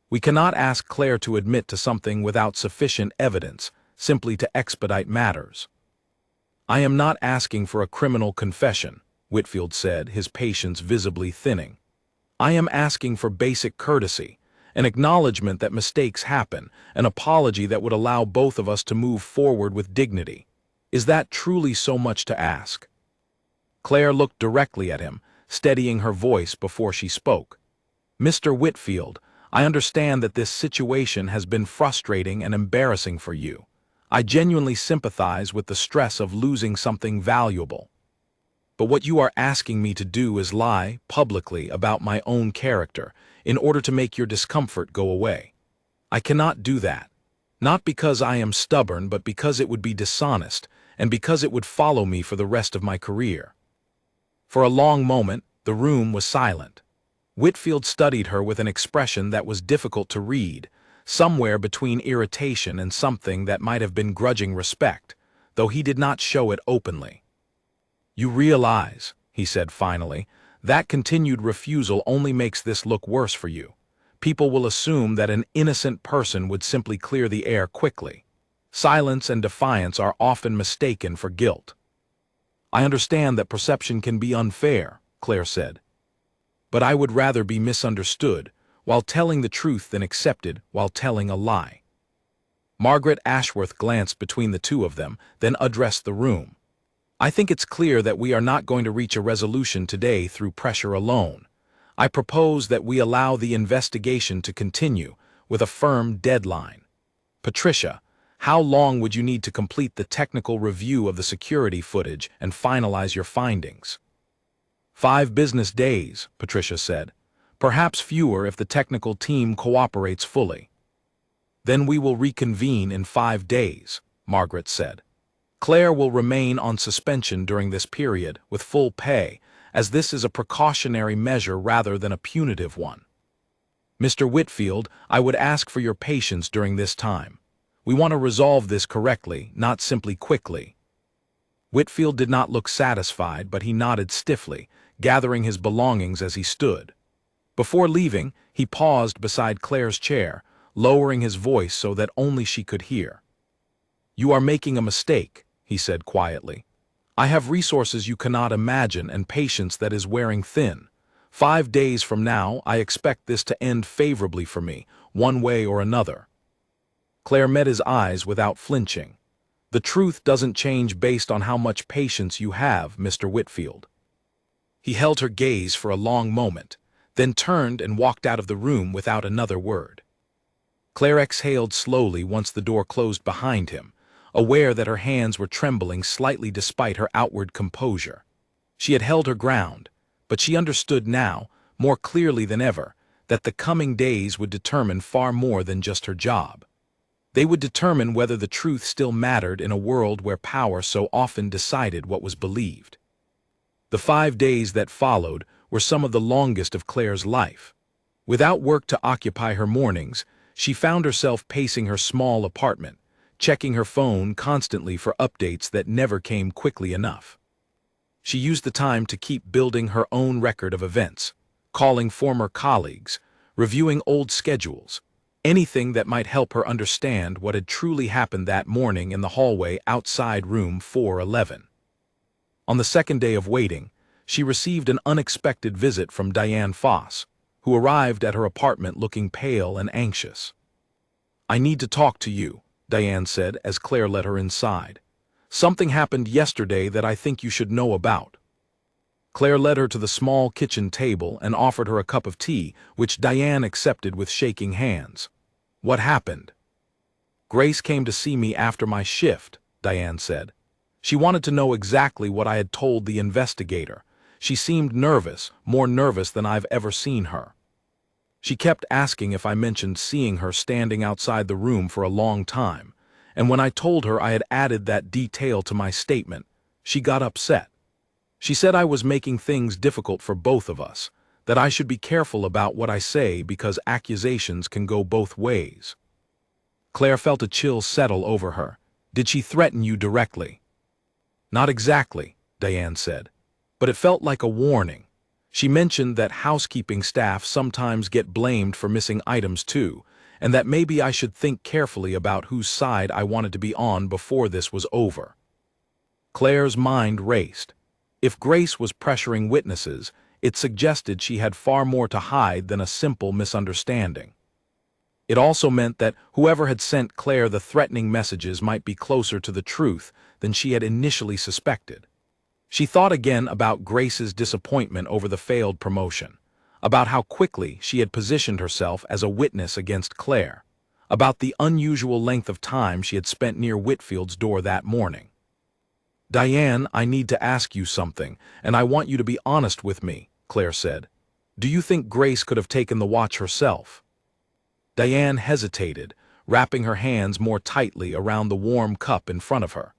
We cannot ask Claire to admit to something without sufficient evidence, simply to expedite matters. I am not asking for a criminal confession, Whitfield said, his patience visibly thinning. I am asking for basic courtesy, an acknowledgement that mistakes happen, an apology that would allow both of us to move forward with dignity. Is that truly so much to ask? Claire looked directly at him, steadying her voice before she spoke. Mr. Whitfield, I understand that this situation has been frustrating and embarrassing for you. I genuinely sympathize with the stress of losing something valuable. But what you are asking me to do is lie publicly about my own character in order to make your discomfort go away. I cannot do that, not because I am stubborn, but because it would be dishonest and because it would follow me for the rest of my career. For a long moment, the room was silent. Whitfield studied her with an expression that was difficult to read, somewhere between irritation and something that might have been grudging respect, though he did not show it openly. You realize, he said finally, that continued refusal only makes this look worse for you. People will assume that an innocent person would simply clear the air quickly. Silence and defiance are often mistaken for guilt. I understand that perception can be unfair, Claire said. But I would rather be misunderstood while telling the truth than accepted while telling a lie. Margaret Ashworth glanced between the two of them, then addressed the room. I think it's clear that we are not going to reach a resolution today through pressure alone. I propose that we allow the investigation to continue with a firm deadline. Patricia, how long would you need to complete the technical review of the security footage and finalize your findings? 5 business days, Patricia said. Perhaps fewer if the technical team cooperates fully. Then we will reconvene in 5 days, Margaret said. Claire will remain on suspension during this period with full pay, as this is a precautionary measure rather than a punitive one. Mr. Whitfield, I would ask for your patience during this time. We want to resolve this correctly, not simply quickly. Whitfield did not look satisfied, but he nodded stiffly, gathering his belongings as he stood. Before leaving, he paused beside Claire's chair, lowering his voice so that only she could hear. You are making a mistake, he said quietly. I have resources you cannot imagine and patience that is wearing thin. 5 days from now, I expect this to end favorably for me, one way or another. Claire met his eyes without flinching. The truth doesn't change based on how much patience you have, Mr. Whitfield. He held her gaze for a long moment, then turned and walked out of the room without another word. Claire exhaled slowly once the door closed behind him, aware that her hands were trembling slightly despite her outward composure. She had held her ground, but she understood now, more clearly than ever, that the coming days would determine far more than just her job. They would determine whether the truth still mattered in a world where power so often decided what was believed. The 5 days that followed were some of the longest of Claire's life. Without work to occupy her mornings, she found herself pacing her small apartment, checking her phone constantly for updates that never came quickly enough. She used the time to keep building her own record of events, calling former colleagues, reviewing old schedules, anything that might help her understand what had truly happened that morning in the hallway outside room 411. On the second day of waiting, she received an unexpected visit from Diane Foss, who arrived at her apartment looking pale and anxious. "I need to talk to you," Diane said as Claire let her inside. "Something happened yesterday that I think you should know about." Claire led her to the small kitchen table and offered her a cup of tea, which Diane accepted with shaking hands. "What happened?" "Grace came to see me after my shift," Diane said. "She wanted to know exactly what I had told the investigator. She seemed nervous, more nervous than I've ever seen her. She kept asking if I mentioned seeing her standing outside the room for a long time, and when I told her I had added that detail to my statement, she got upset. She said I was making things difficult for both of us, that I should be careful about what I say because accusations can go both ways." Claire felt a chill settle over her. "Did she threaten you directly?" "Not exactly," Diane said, "but it felt like a warning. She mentioned that housekeeping staff sometimes get blamed for missing items too, and that maybe I should think carefully about whose side I wanted to be on before this was over." Claire's mind raced. If Grace was pressuring witnesses, it suggested she had far more to hide than a simple misunderstanding. It also meant that whoever had sent Claire the threatening messages might be closer to the truth than she had initially suspected. She thought again about Grace's disappointment over the failed promotion, about how quickly she had positioned herself as a witness against Claire, about the unusual length of time she had spent near Whitfield's door that morning. "Diane, I need to ask you something, and I want you to be honest with me," Claire said. "Do you think Grace could have taken the watch herself?" Diane hesitated, wrapping her hands more tightly around the warm cup in front of her.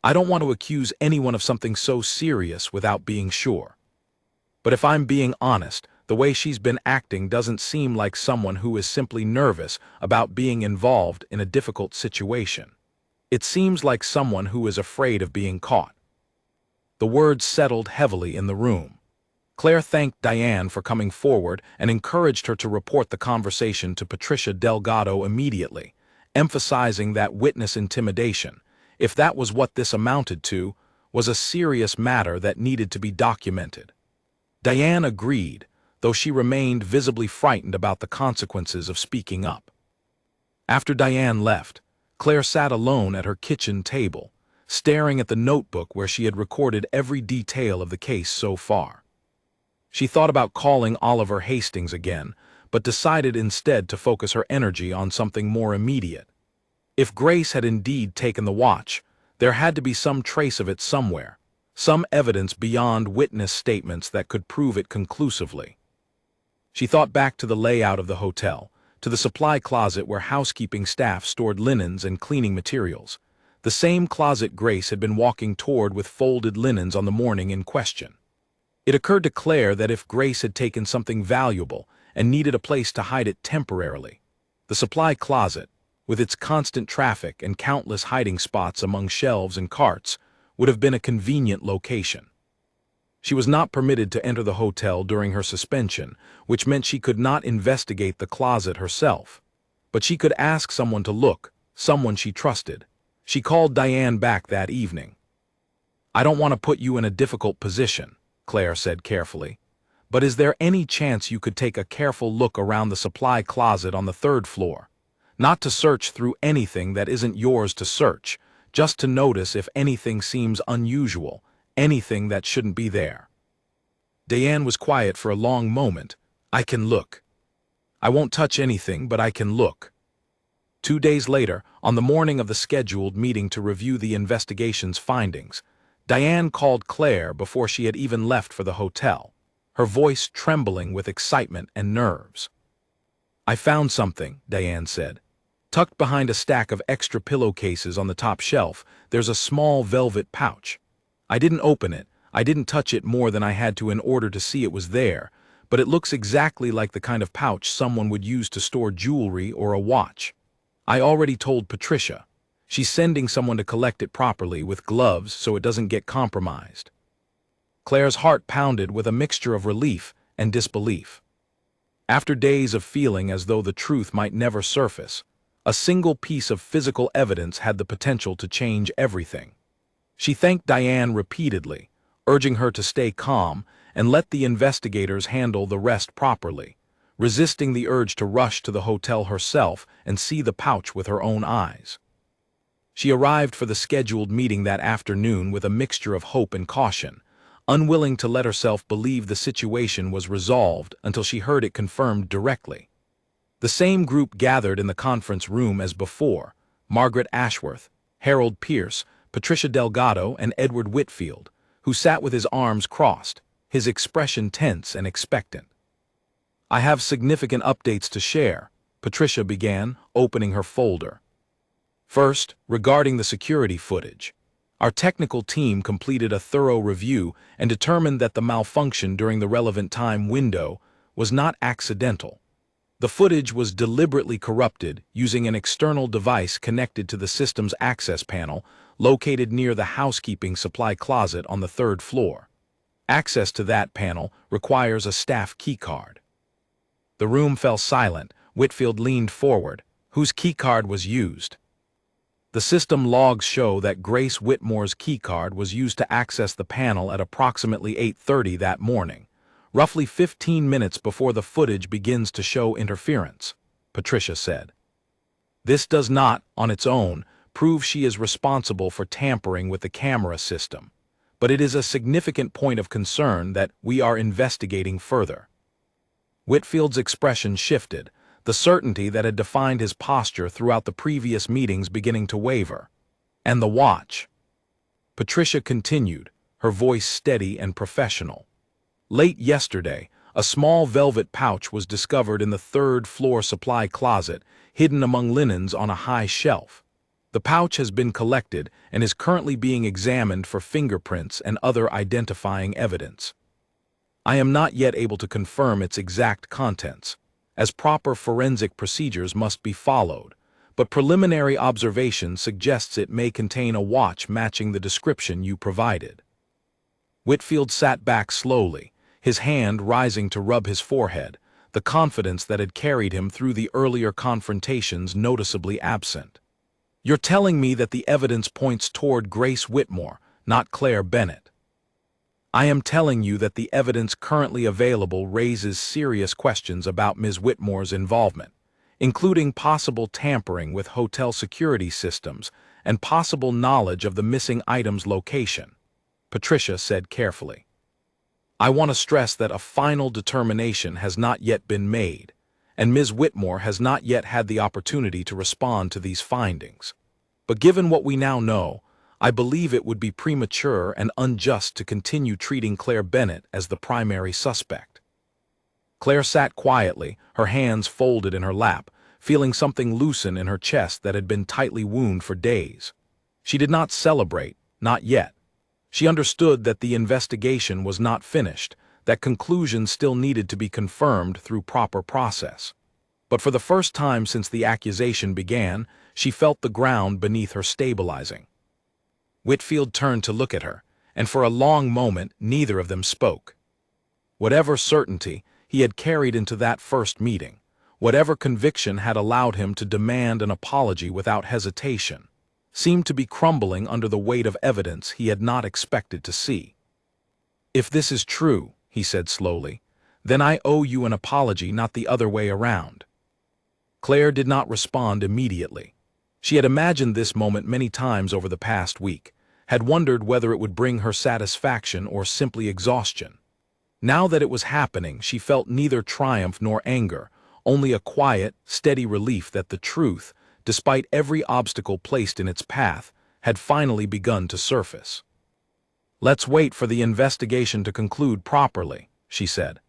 "I don't want to accuse anyone of something so serious without being sure. But if I'm being honest, the way she's been acting doesn't seem like someone who is simply nervous about being involved in a difficult situation. It seems like someone who is afraid of being caught." The words settled heavily in the room. Claire thanked Diane for coming forward and encouraged her to report the conversation to Patricia Delgado immediately, emphasizing that witness intimidation, if that was what this amounted to, was a serious matter that needed to be documented. Diane agreed, though she remained visibly frightened about the consequences of speaking up. After Diane left, Claire sat alone at her kitchen table, staring at the notebook where she had recorded every detail of the case so far. She thought about calling Oliver Hastings again, but decided instead to focus her energy on something more immediate. If Grace had indeed taken the watch, there had to be some trace of it somewhere, some evidence beyond witness statements that could prove it conclusively. She thought back to the layout of the hotel, to the supply closet where housekeeping staff stored linens and cleaning materials, the same closet Grace had been walking toward with folded linens on the morning in question. It occurred to Claire that if Grace had taken something valuable and needed a place to hide it temporarily, the supply closet, with its constant traffic and countless hiding spots among shelves and carts, would have been a convenient location. She was not permitted to enter the hotel during her suspension, which meant she could not investigate the closet herself. But she could ask someone to look, someone she trusted. She called Diane back that evening. "I don't want to put you in a difficult position," Claire said carefully, "but is there any chance you could take a careful look around the supply closet on the 3rd floor? Not to search through anything that isn't yours to search, just to notice if anything seems unusual, anything that shouldn't be there." Diane was quiet for a long moment. "I can look. I won't touch anything, but I can look." 2 days later, on the morning of the scheduled meeting to review the investigation's findings, Diane called Claire before she had even left for the hotel. her voice trembling with excitement and nerves. "I found something," Diane said. "Tucked behind a stack of extra pillowcases on the top shelf, there's a small velvet pouch. I didn't open it, I didn't touch it more than I had to in order to see it was there, but it looks exactly like the kind of pouch someone would use to store jewelry or a watch. I already told Patricia. She's sending someone to collect it properly with gloves so it doesn't get compromised." Claire's heart pounded with a mixture of relief and disbelief. After days of feeling as though the truth might never surface, a single piece of physical evidence had the potential to change everything. She thanked Diane repeatedly, urging her to stay calm and let the investigators handle the rest properly, resisting the urge to rush to the hotel herself and see the pouch with her own eyes. She arrived for the scheduled meeting that afternoon with a mixture of hope and caution, unwilling to let herself believe the situation was resolved until she heard it confirmed directly. The same group gathered in the conference room as before: Margaret Ashworth, Harold Pierce, Patricia Delgado, and Edward Whitfield, who sat with his arms crossed, his expression tense and expectant. "I have significant updates to share," Patricia began, opening her folder. "First, regarding the security footage. Our technical team completed a thorough review and determined that the malfunction during the relevant time window was not accidental. The footage was deliberately corrupted using an external device connected to the system's access panel located near the housekeeping supply closet on the 3rd floor. Access to that panel requires a staff keycard." The room fell silent. Whitfield leaned forward. "Whose keycard was used?" "The system logs show that Grace Whitmore's keycard was used to access the panel at approximately 8:30 that morning, roughly 15 minutes before the footage begins to show interference," Patricia said. "This does not, on its own, prove she is responsible for tampering with the camera system, but it is a significant point of concern that we are investigating further." Whitfield's expression shifted, the certainty that had defined his posture throughout the previous meetings beginning to waver. "And the watch?" Patricia continued, her voice steady and professional. "Late yesterday, a small velvet pouch was discovered in the 3rd floor supply closet, hidden among linens on a high shelf. The pouch has been collected and is currently being examined for fingerprints and other identifying evidence. I am not yet able to confirm its exact contents, as proper forensic procedures must be followed, but preliminary observation suggests it may contain a watch matching the description you provided." Whitfield sat back slowly, his hand rising to rub his forehead, the confidence that had carried him through the earlier confrontations noticeably absent. "You're telling me that the evidence points toward Grace Whitmore, not Claire Bennett?" "I am telling you that the evidence currently available raises serious questions about Ms. Whitmore's involvement, including possible tampering with hotel security systems and possible knowledge of the missing item's location," Patricia said carefully. "I want to stress that a final determination has not yet been made, and Ms. Whitmore has not yet had the opportunity to respond to these findings. But given what we now know, I believe it would be premature and unjust to continue treating Claire Bennett as the primary suspect." Claire sat quietly, her hands folded in her lap, feeling something loosen in her chest that had been tightly wound for days. She did not celebrate, not yet. She understood that the investigation was not finished, that conclusions still needed to be confirmed through proper process. But for the first time since the accusation began, she felt the ground beneath her stabilizing. Whitfield turned to look at her, and for a long moment neither of them spoke. Whatever certainty he had carried into that first meeting, whatever conviction had allowed him to demand an apology without hesitation, seemed to be crumbling under the weight of evidence he had not expected to see. "If this is true," he said slowly, "then I owe you an apology, not the other way around." Claire did not respond immediately. She had imagined this moment many times over the past week, had wondered whether it would bring her satisfaction or simply exhaustion. Now that it was happening, she felt neither triumph nor anger, only a quiet, steady relief that the truth, despite every obstacle placed in its path, had finally begun to surface. "Let's wait for the investigation to conclude properly," she said.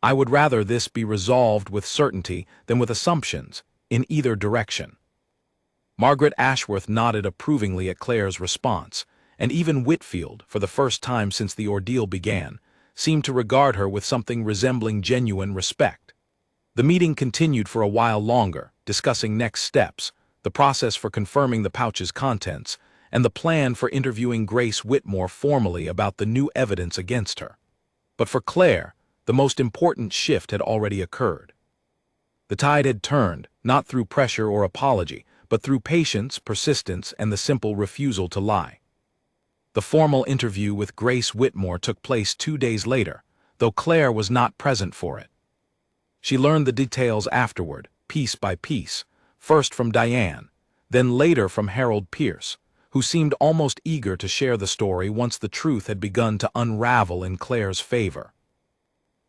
"I would rather this be resolved with certainty than with assumptions, in either direction." Margaret Ashworth nodded approvingly at Claire's response, and even Whitfield, for the first time since the ordeal began, seemed to regard her with something resembling genuine respect. The meeting continued for a while longer, discussing next steps, the process for confirming the pouch's contents, and the plan for interviewing Grace Whitmore formally about the new evidence against her. But for Claire, the most important shift had already occurred. The tide had turned, not through pressure or apology, but through patience, persistence, and the simple refusal to lie. The formal interview with Grace Whitmore took place 2 days later, though Claire was not present for it. She learned the details afterward, piece by piece, first from Diane, then later from Harold Pierce, who seemed almost eager to share the story once the truth had begun to unravel in Claire's favor.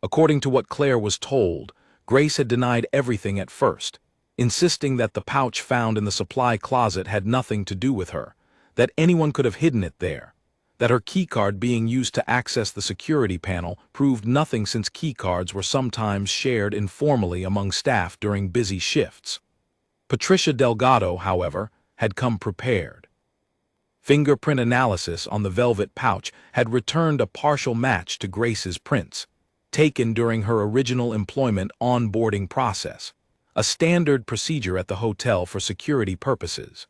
According to what Claire was told, Grace had denied everything at first, insisting that the pouch found in the supply closet had nothing to do with her, that anyone could have hidden it there, that her keycard being used to access the security panel proved nothing since keycards were sometimes shared informally among staff during busy shifts. Patricia Delgado, however, had come prepared. Fingerprint analysis on the velvet pouch had returned a partial match to Grace's prints, taken during her original employment onboarding process, a standard procedure at the hotel for security purposes.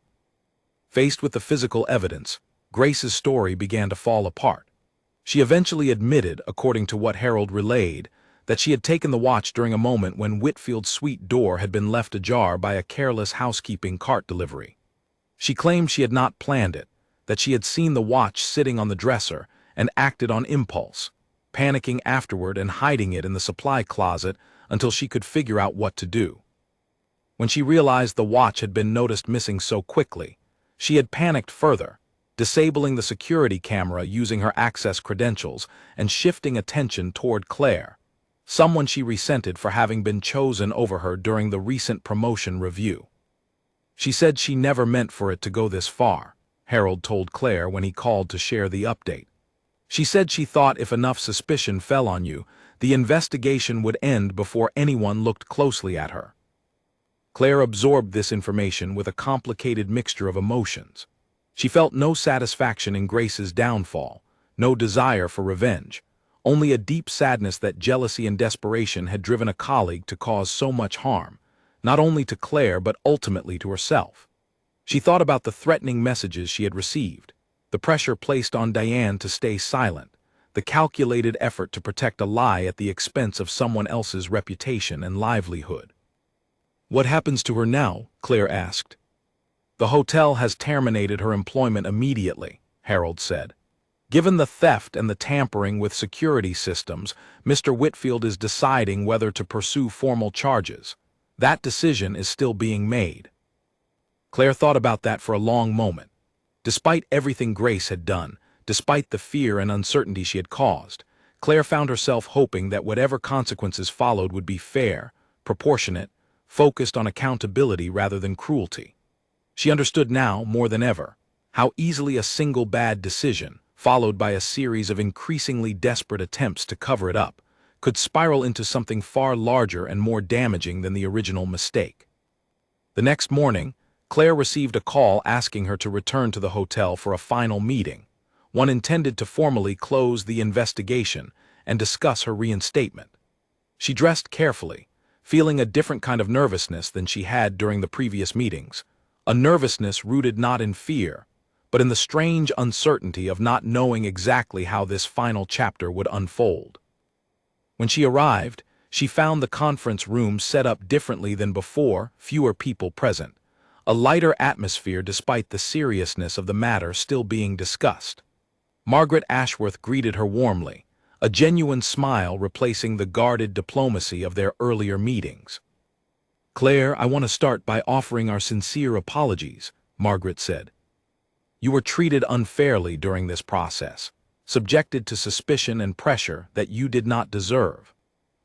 Faced with the physical evidence, Grace's story began to fall apart. She eventually admitted, according to what Harold relayed, that she had taken the watch during a moment when Whitfield's suite door had been left ajar by a careless housekeeping cart delivery. She claimed she had not planned it, that she had seen the watch sitting on the dresser and acted on impulse, panicking afterward and hiding it in the supply closet until she could figure out what to do. When she realized the watch had been noticed missing so quickly, she had panicked further, disabling the security camera using her access credentials and shifting attention toward Claire, someone she resented for having been chosen over her during the recent promotion review. She said she never meant for it to go this far, Harold told Claire when he called to share the update. She said she thought if enough suspicion fell on you, the investigation would end before anyone looked closely at her. Claire absorbed this information with a complicated mixture of emotions. She felt no satisfaction in Grace's downfall, no desire for revenge, only a deep sadness that jealousy and desperation had driven a colleague to cause so much harm, not only to Claire but ultimately to herself. She thought about the threatening messages she had received, the pressure placed on Diane to stay silent, the calculated effort to protect a lie at the expense of someone else's reputation and livelihood. "What happens to her now?" Claire asked. "The hotel has terminated her employment immediately," Harold said. "Given the theft and the tampering with security systems, Mr. Whitfield is deciding whether to pursue formal charges. That decision is still being made." Claire thought about that for a long moment. Despite everything Grace had done, despite the fear and uncertainty she had caused, Claire found herself hoping that whatever consequences followed would be fair, proportionate, focused on accountability rather than cruelty. She understood now, more than ever, how easily a single bad decision, followed by a series of increasingly desperate attempts to cover it up, could spiral into something far larger and more damaging than the original mistake. The next morning, Claire received a call asking her to return to the hotel for a final meeting, one intended to formally close the investigation and discuss her reinstatement. She dressed carefully, feeling a different kind of nervousness than she had during the previous meetings, a nervousness rooted not in fear, but in the strange uncertainty of not knowing exactly how this final chapter would unfold. When she arrived, she found the conference room set up differently than before, fewer people present, a lighter atmosphere despite the seriousness of the matter still being discussed. Margaret Ashworth greeted her warmly, a genuine smile replacing the guarded diplomacy of their earlier meetings. "Claire, I want to start by offering our sincere apologies," Margaret said. "You were treated unfairly during this process, subjected to suspicion and pressure that you did not deserve.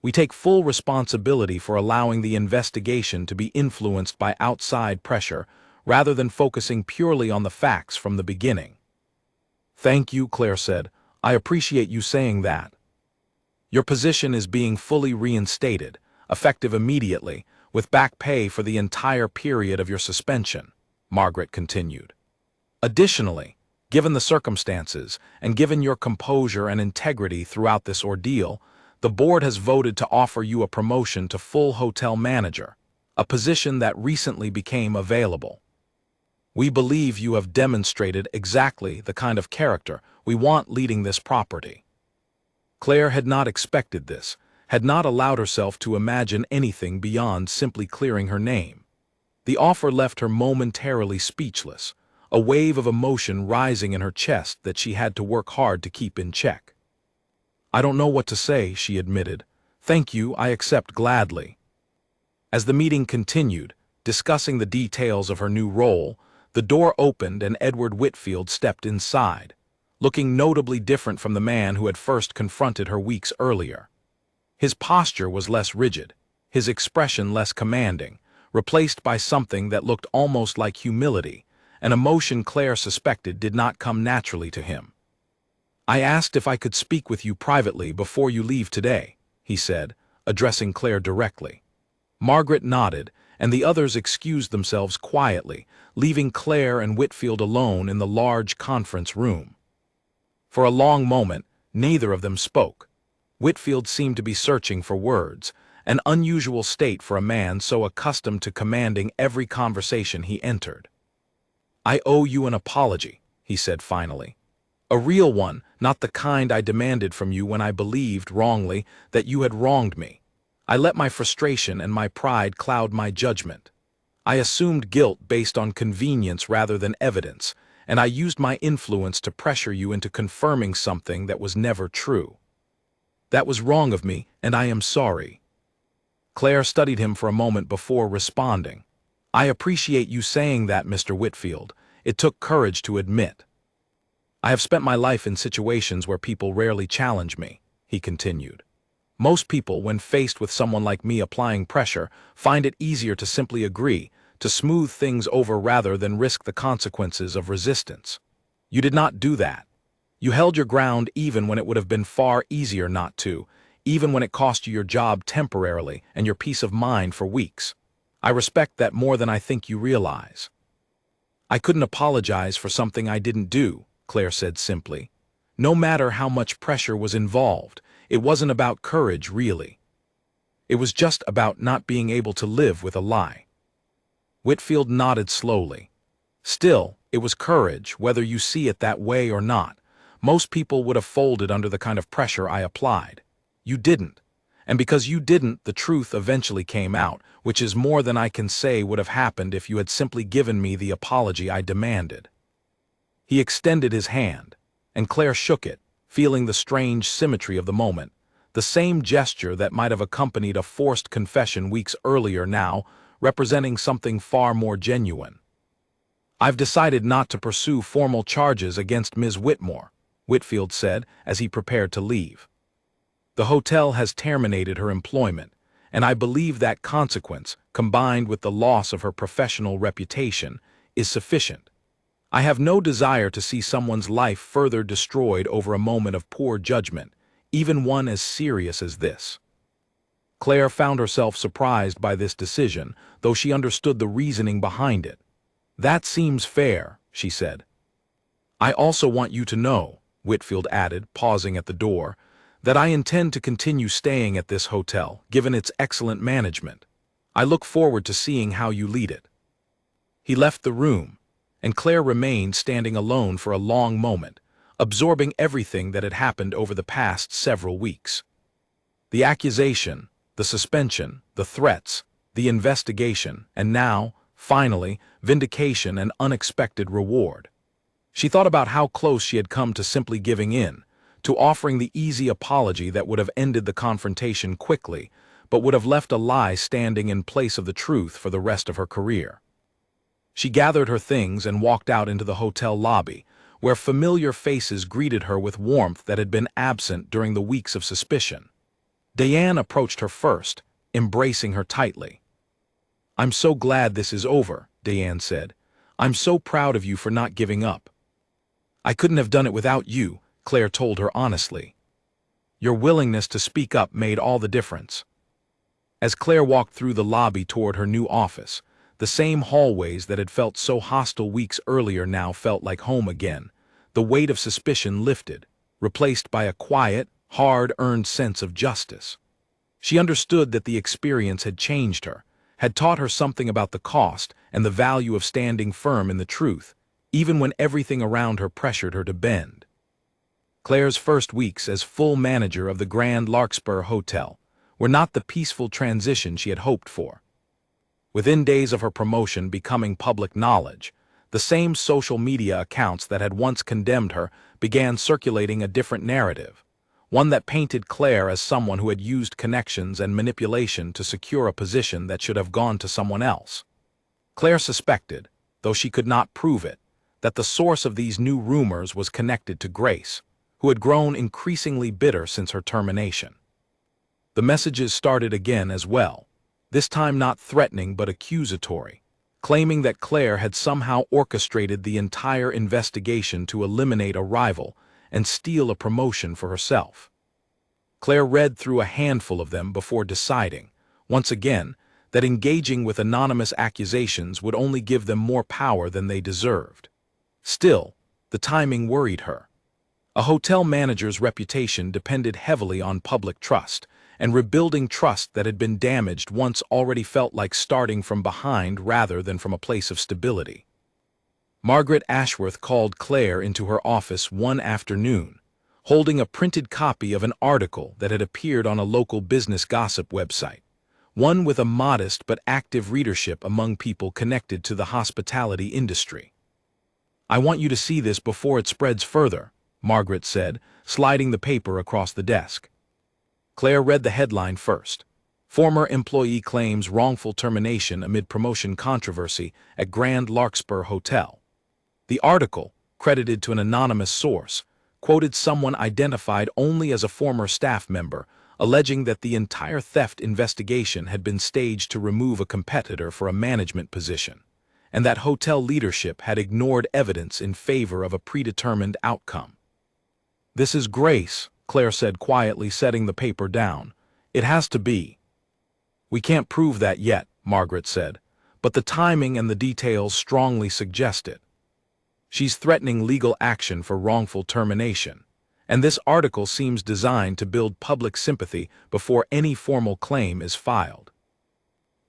We take full responsibility for allowing the investigation to be influenced by outside pressure rather than focusing purely on the facts from the beginning." "Thank you," Claire said. "I appreciate you saying that." Your position is being fully reinstated, effective immediately, with back pay for the entire period of your suspension, Margaret continued. Additionally, given the circumstances, and given your composure and integrity throughout this ordeal, the board has voted to offer you a promotion to full hotel manager, a position that recently became available. We believe you have demonstrated exactly the kind of character we want leading this property. Claire had not expected this, had not allowed herself to imagine anything beyond simply clearing her name. The offer left her momentarily speechless, a wave of emotion rising in her chest that she had to work hard to keep in check. I don't know what to say, she admitted. Thank you, I accept gladly. As the meeting continued, discussing the details of her new role, the door opened and Edward Whitfield stepped inside, looking notably different from the man who had first confronted her weeks earlier. His posture was less rigid, his expression less commanding, replaced by something that looked almost like humility, an emotion Claire suspected did not come naturally to him. I asked if I could speak with you privately before you leave today, he said, addressing Claire directly. Margaret nodded, and the others excused themselves quietly, leaving Claire and Whitfield alone in the large conference room. For a long moment, neither of them spoke. Whitfield seemed to be searching for words, an unusual state for a man so accustomed to commanding every conversation he entered. I owe you an apology, he said finally. A real one, not the kind I demanded from you when I believed, wrongly, that you had wronged me. I let my frustration and my pride cloud my judgment. I assumed guilt based on convenience rather than evidence, and I used my influence to pressure you into confirming something that was never true. That was wrong of me, and I am sorry. Claire studied him for a moment before responding. I appreciate you saying that, Mr. Whitfield. It took courage to admit. I have spent my life in situations where people rarely challenge me, he continued. Most people, when faced with someone like me applying pressure, find it easier to simply agree, to smooth things over rather than risk the consequences of resistance. You did not do that. You held your ground even when it would have been far easier not to, even when it cost you your job temporarily and your peace of mind for weeks. I respect that more than I think you realize. I couldn't apologize for something I didn't do, Claire said simply. No matter how much pressure was involved, it wasn't about courage, really. It was just about not being able to live with a lie. Whitfield nodded slowly. Still, it was courage, whether you see it that way or not. Most people would have folded under the kind of pressure I applied. You didn't. And because you didn't, the truth eventually came out, which is more than I can say would have happened if you had simply given me the apology I demanded. He extended his hand, and Claire shook it, feeling the strange symmetry of the moment, the same gesture that might have accompanied a forced confession weeks earlier now, representing something far more genuine. I've decided not to pursue formal charges against Ms. Whitmore, Whitfield said as he prepared to leave. The hotel has terminated her employment, and I believe that consequence, combined with the loss of her professional reputation, is sufficient. I have no desire to see someone's life further destroyed over a moment of poor judgment, even one as serious as this. Claire found herself surprised by this decision, though she understood the reasoning behind it. That seems fair, she said. I also want you to know, Whitfield added, pausing at the door, that I intend to continue staying at this hotel, given its excellent management. I look forward to seeing how you lead it. He left the room, and Claire remained standing alone for a long moment, absorbing everything that had happened over the past several weeks. The accusation, the suspension, the threats, the investigation, and now, finally, vindication and unexpected reward. She thought about how close she had come to simply giving in, to offering the easy apology that would have ended the confrontation quickly, but would have left a lie standing in place of the truth for the rest of her career. She gathered her things and walked out into the hotel lobby, where familiar faces greeted her with warmth that had been absent during the weeks of suspicion. Diane approached her first, embracing her tightly. I'm so glad this is over, Diane said. I'm so proud of you for not giving up. I couldn't have done it without you, Claire told her honestly. Your willingness to speak up made all the difference. As Claire walked through the lobby toward her new office, the same hallways that had felt so hostile weeks earlier now felt like home again. The weight of suspicion lifted, replaced by a quiet, hard-earned sense of justice. She understood that the experience had changed her, had taught her something about the cost and the value of standing firm in the truth, even when everything around her pressured her to bend. Claire's first weeks as full manager of the Grand Larkspur Hotel were not the peaceful transition she had hoped for. Within days of her promotion becoming public knowledge, the same social media accounts that had once condemned her began circulating a different narrative, one that painted Claire as someone who had used connections and manipulation to secure a position that should have gone to someone else. Claire suspected, though she could not prove it, that the source of these new rumors was connected to Grace, who had grown increasingly bitter since her termination. The messages started again as well, this time not threatening but accusatory, claiming that Claire had somehow orchestrated the entire investigation to eliminate a rival and steal a promotion for herself. Claire read through a handful of them before deciding, once again, that engaging with anonymous accusations would only give them more power than they deserved. Still, the timing worried her. A hotel manager's reputation depended heavily on public trust, and rebuilding trust that had been damaged once already felt like starting from behind rather than from a place of stability. Margaret Ashworth called Claire into her office one afternoon, holding a printed copy of an article that had appeared on a local business gossip website, one with a modest but active readership among people connected to the hospitality industry. "I want you to see this before it spreads further," Margaret said, sliding the paper across the desk. Claire read the headline first. Former employee claims wrongful termination amid promotion controversy at Grand Larkspur Hotel. The article, credited to an anonymous source, quoted someone identified only as a former staff member, alleging that the entire theft investigation had been staged to remove a competitor for a management position, and that hotel leadership had ignored evidence in favor of a predetermined outcome. "This is Grace," Claire said quietly, setting the paper down. "It has to be." "We can't prove that yet," Margaret said, "but the timing and the details strongly suggest it. She's threatening legal action for wrongful termination, and this article seems designed to build public sympathy before any formal claim is filed."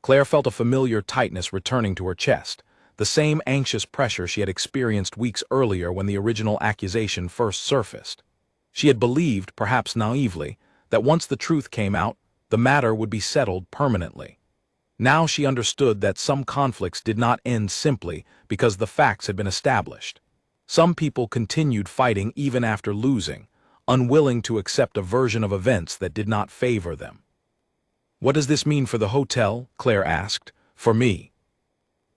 Claire felt a familiar tightness returning to her chest, the same anxious pressure she had experienced weeks earlier when the original accusation first surfaced. She had believed, perhaps naively, that once the truth came out, the matter would be settled permanently. Now she understood that some conflicts did not end simply because the facts had been established. Some people continued fighting even after losing, unwilling to accept a version of events that did not favor them. "What does this mean for the hotel?" Claire asked. "For me."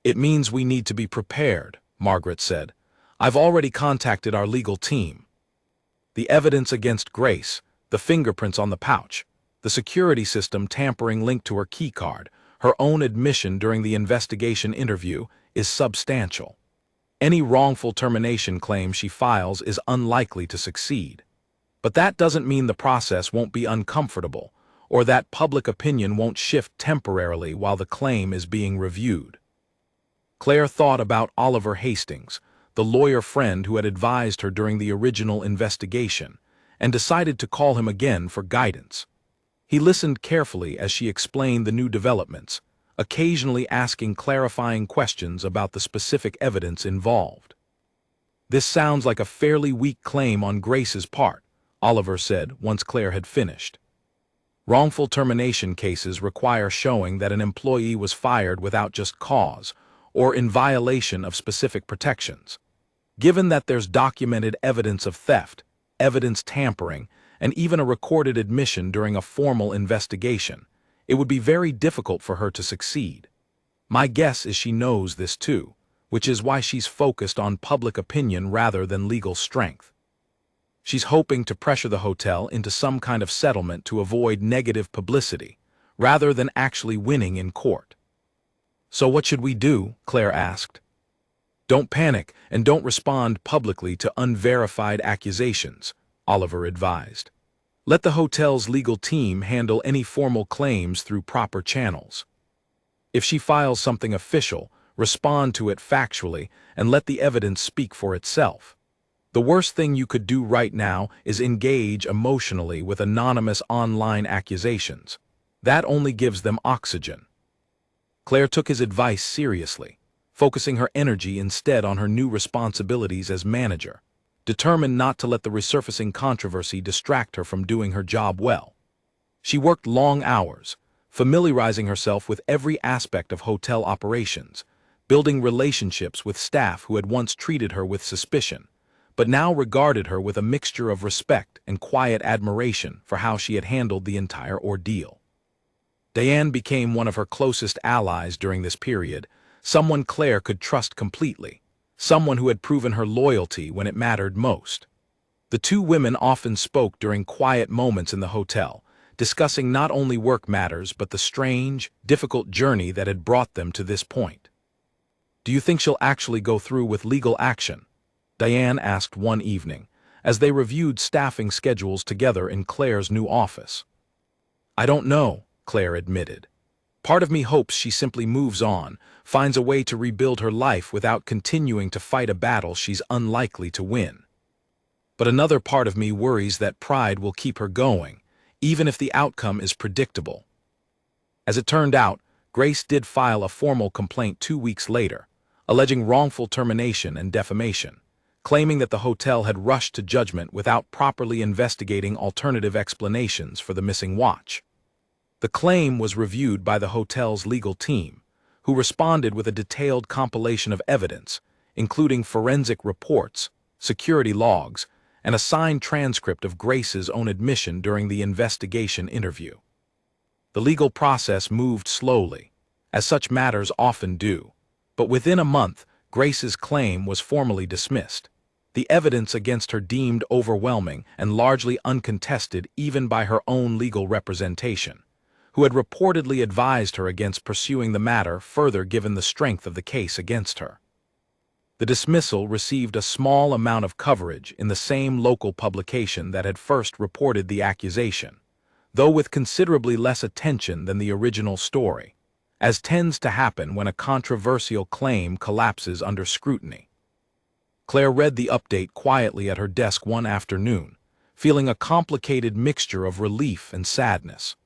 "It means we need to be prepared," Margaret said. "I've already contacted our legal team. The evidence against Grace, the fingerprints on the pouch, the security system tampering linked to her keycard, her own admission during the investigation interview, is substantial. Any wrongful termination claim she files is unlikely to succeed. But that doesn't mean the process won't be uncomfortable, or that public opinion won't shift temporarily while the claim is being reviewed." Claire thought about Oliver Hastings, the lawyer friend who had advised her during the original investigation, and decided to call him again for guidance. He listened carefully as she explained the new developments, occasionally asking clarifying questions about the specific evidence involved. "This sounds like a fairly weak claim on Grace's part," Oliver said once Claire had finished. "Wrongful termination cases require showing that an employee was fired without just cause, or in violation of specific protections. Given that there's documented evidence of theft, evidence tampering, and even a recorded admission during a formal investigation, it would be very difficult for her to succeed. My guess is she knows this too, which is why she's focused on public opinion rather than legal strength. She's hoping to pressure the hotel into some kind of settlement to avoid negative publicity, rather than actually winning in court." "So what should we do?" Claire asked. "Don't panic and don't respond publicly to unverified accusations," Oliver advised. Let the hotel's legal team handle any formal claims through proper channels. If she files something official, respond to it factually and let the evidence speak for itself. The worst thing you could do right now is engage emotionally with anonymous online accusations. That only gives them oxygen. Claire took his advice seriously, focusing her energy instead on her new responsibilities as manager, determined not to let the resurfacing controversy distract her from doing her job well. She worked long hours, familiarizing herself with every aspect of hotel operations, building relationships with staff who had once treated her with suspicion, but now regarded her with a mixture of respect and quiet admiration for how she had handled the entire ordeal. Diane became one of her closest allies during this period, someone Claire could trust completely, someone who had proven her loyalty when it mattered most. The two women often spoke during quiet moments in the hotel, discussing not only work matters but the strange, difficult journey that had brought them to this point. "Do you think she'll actually go through with legal action?" Diane asked one evening, as they reviewed staffing schedules together in Claire's new office. "I don't know," Claire admitted. "Part of me hopes she simply moves on, finds a way to rebuild her life without continuing to fight a battle she's unlikely to win. But another part of me worries that pride will keep her going, even if the outcome is predictable." As it turned out, Grace did file a formal complaint 2 weeks later, alleging wrongful termination and defamation, claiming that the hotel had rushed to judgment without properly investigating alternative explanations for the missing watch. The claim was reviewed by the hotel's legal team, who responded with a detailed compilation of evidence, including forensic reports, security logs, and a signed transcript of Grace's own admission during the investigation interview. The legal process moved slowly, as such matters often do, but within a month, Grace's claim was formally dismissed, the evidence against her deemed overwhelming and largely uncontested even by her own legal representation, who had reportedly advised her against pursuing the matter further given the strength of the case against her. The dismissal received a small amount of coverage in the same local publication that had first reported the accusation, though with considerably less attention than the original story, as tends to happen when a controversial claim collapses under scrutiny. Claire read the update quietly at her desk one afternoon, feeling a complicated mixture of relief and sadness.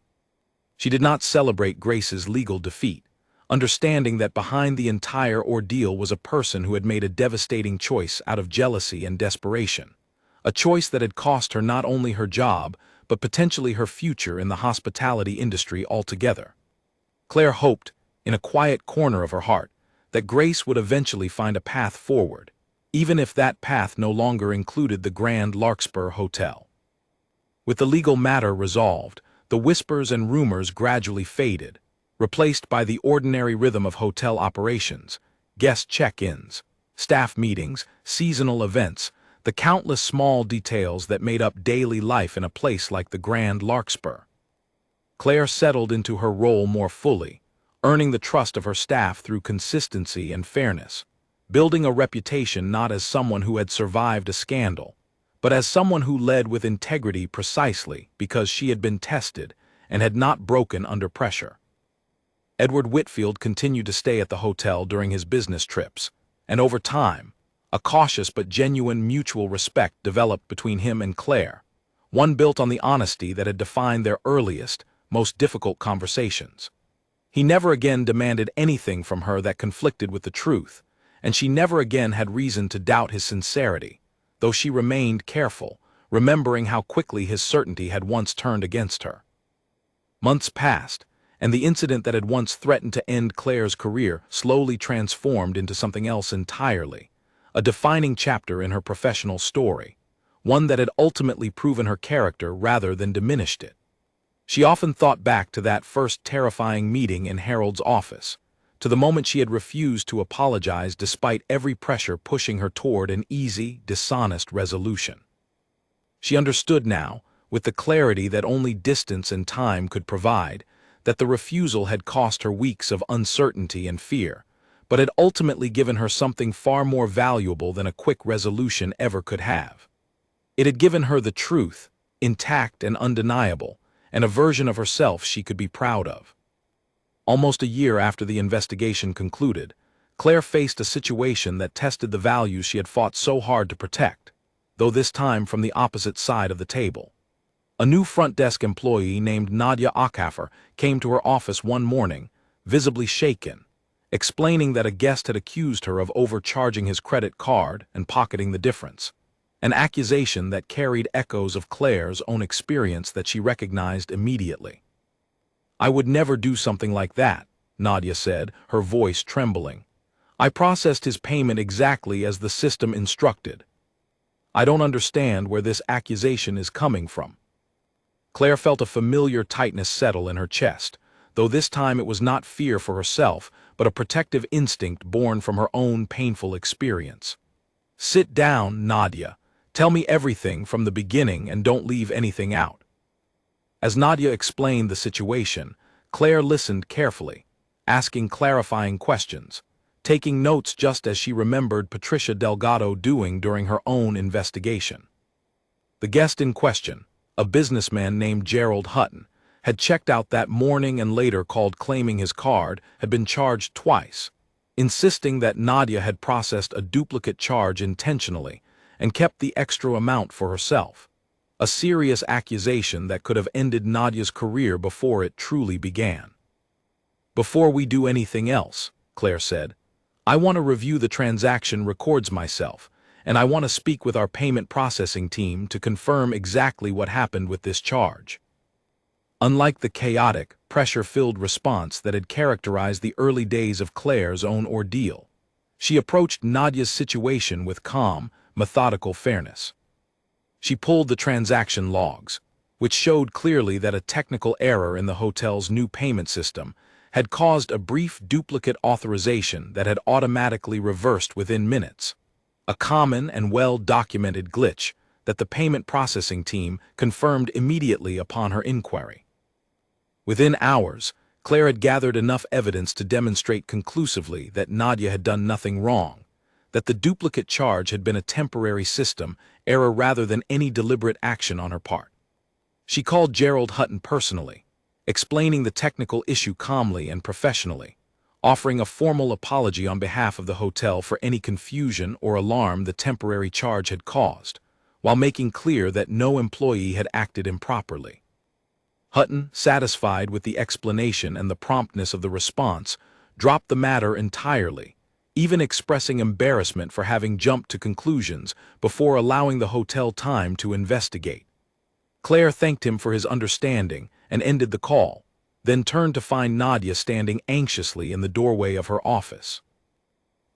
She did not celebrate Grace's legal defeat, understanding that behind the entire ordeal was a person who had made a devastating choice out of jealousy and desperation, a choice that had cost her not only her job, but potentially her future in the hospitality industry altogether. Claire hoped, in a quiet corner of her heart, that Grace would eventually find a path forward, even if that path no longer included the Grand Larkspur Hotel. With the legal matter resolved, the whispers and rumors gradually faded, replaced by the ordinary rhythm of hotel operations, guest check-ins, staff meetings, seasonal events, the countless small details that made up daily life in a place like the Grand Larkspur. Claire settled into her role more fully, earning the trust of her staff through consistency and fairness, building a reputation not as someone who had survived a scandal, but as someone who led with integrity precisely because she had been tested and had not broken under pressure. Edward Whitfield continued to stay at the hotel during his business trips, and over time, a cautious but genuine mutual respect developed between him and Claire, one built on the honesty that had defined their earliest, most difficult conversations. He never again demanded anything from her that conflicted with the truth, and she never again had reason to doubt his sincerity, though she remained careful, remembering how quickly his certainty had once turned against her. Months passed, and the incident that had once threatened to end Claire's career slowly transformed into something else entirely, a defining chapter in her professional story, one that had ultimately proven her character rather than diminished it. She often thought back to that first terrifying meeting in Harold's office, to the moment she had refused to apologize despite every pressure pushing her toward an easy, dishonest resolution. She understood now, with the clarity that only distance and time could provide, that the refusal had cost her weeks of uncertainty and fear, but had ultimately given her something far more valuable than a quick resolution ever could have. It had given her the truth, intact and undeniable, and a version of herself she could be proud of. Almost a year after the investigation concluded, Claire faced a situation that tested the values she had fought so hard to protect, though this time from the opposite side of the table. A new front desk employee named Nadia Akhafer came to her office one morning, visibly shaken, explaining that a guest had accused her of overcharging his credit card and pocketing the difference, an accusation that carried echoes of Claire's own experience that she recognized immediately. "I would never do something like that," Nadia said, her voice trembling. "I processed his payment exactly as the system instructed. I don't understand where this accusation is coming from." Claire felt a familiar tightness settle in her chest, though this time it was not fear for herself, but a protective instinct born from her own painful experience. "Sit down, Nadia. Tell me everything from the beginning and don't leave anything out." As Nadia explained the situation, Claire listened carefully, asking clarifying questions, taking notes just as she remembered Patricia Delgado doing during her own investigation. The guest in question, a businessman named Gerald Hutton, had checked out that morning and later called claiming his card had been charged twice, insisting that Nadia had processed a duplicate charge intentionally and kept the extra amount for herself, a serious accusation that could have ended Nadia's career before it truly began. "Before we do anything else," Claire said, "I want to review the transaction records myself, and I want to speak with our payment processing team to confirm exactly what happened with this charge." Unlike the chaotic, pressure-filled response that had characterized the early days of Claire's own ordeal, she approached Nadia's situation with calm, methodical fairness. She pulled the transaction logs, which showed clearly that a technical error in the hotel's new payment system had caused a brief duplicate authorization that had automatically reversed within minutes, a common and well-documented glitch that the payment processing team confirmed immediately upon her inquiry. Within hours, Claire had gathered enough evidence to demonstrate conclusively that Nadia had done nothing wrong, that the duplicate charge had been a temporary system error rather than any deliberate action on her part. She called Gerald Hutton personally, explaining the technical issue calmly and professionally, offering a formal apology on behalf of the hotel for any confusion or alarm the temporary charge had caused, while making clear that no employee had acted improperly. Hutton, satisfied with the explanation and the promptness of the response, dropped the matter entirely, even expressing embarrassment for having jumped to conclusions before allowing the hotel time to investigate. Claire thanked him for his understanding and ended the call, then turned to find Nadia standing anxiously in the doorway of her office.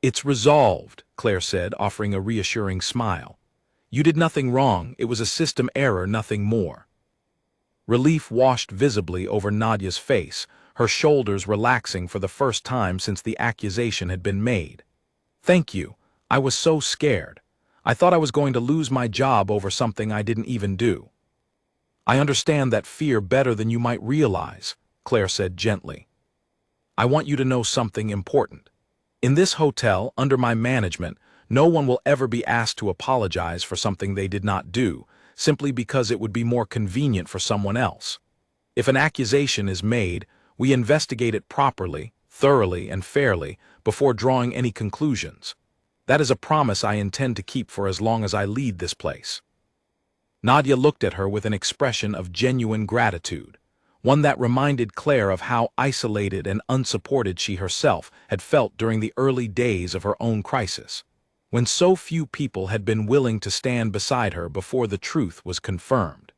"It's resolved," Claire said, offering a reassuring smile. "You did nothing wrong, it was a system error, nothing more." Relief washed visibly over Nadia's face, her shoulders relaxing for the first time since the accusation had been made. "Thank you. I was so scared. I thought I was going to lose my job over something I didn't even do." "I understand that fear better than you might realize," Claire said gently. "I want you to know something important. In this hotel, under my management, no one will ever be asked to apologize for something they did not do, simply because it would be more convenient for someone else. If an accusation is made, we investigate it properly, thoroughly, and fairly before drawing any conclusions. That is a promise I intend to keep for as long as I lead this place." Nadia looked at her with an expression of genuine gratitude, one that reminded Claire of how isolated and unsupported she herself had felt during the early days of her own crisis, when so few people had been willing to stand beside her before the truth was confirmed.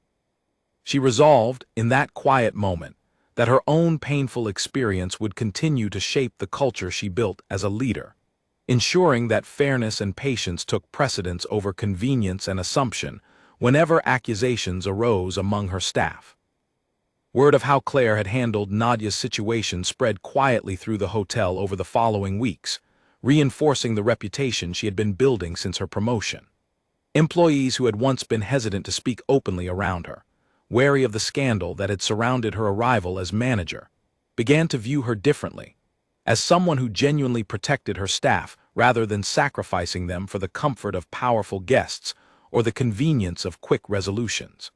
She resolved, in that quiet moment, that her own painful experience would continue to shape the culture she built as a leader, ensuring that fairness and patience took precedence over convenience and assumption whenever accusations arose among her staff. Word of how Claire had handled Nadia's situation spread quietly through the hotel over the following weeks, reinforcing the reputation she had been building since her promotion. Employees who had once been hesitant to speak openly around her, wary of the scandal that had surrounded her arrival as manager, began to view her differently, as someone who genuinely protected her staff rather than sacrificing them for the comfort of powerful guests or the convenience of quick resolutions.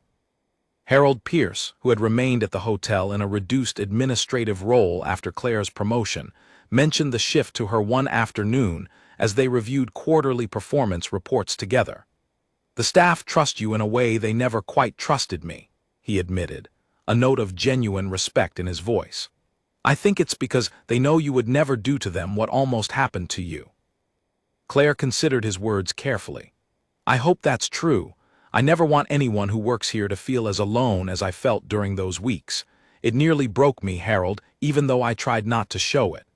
Harold Pierce, who had remained at the hotel in a reduced administrative role after Claire's promotion, mentioned the shift to her one afternoon as they reviewed quarterly performance reports together. "The staff trust you in a way they never quite trusted me," he admitted, a note of genuine respect in his voice. "I think it's because they know you would never do to them what almost happened to you." Claire considered his words carefully. "I hope that's true. I never want anyone who works here to feel as alone as I felt during those weeks. It nearly broke me, Harold, even though I tried not to show it.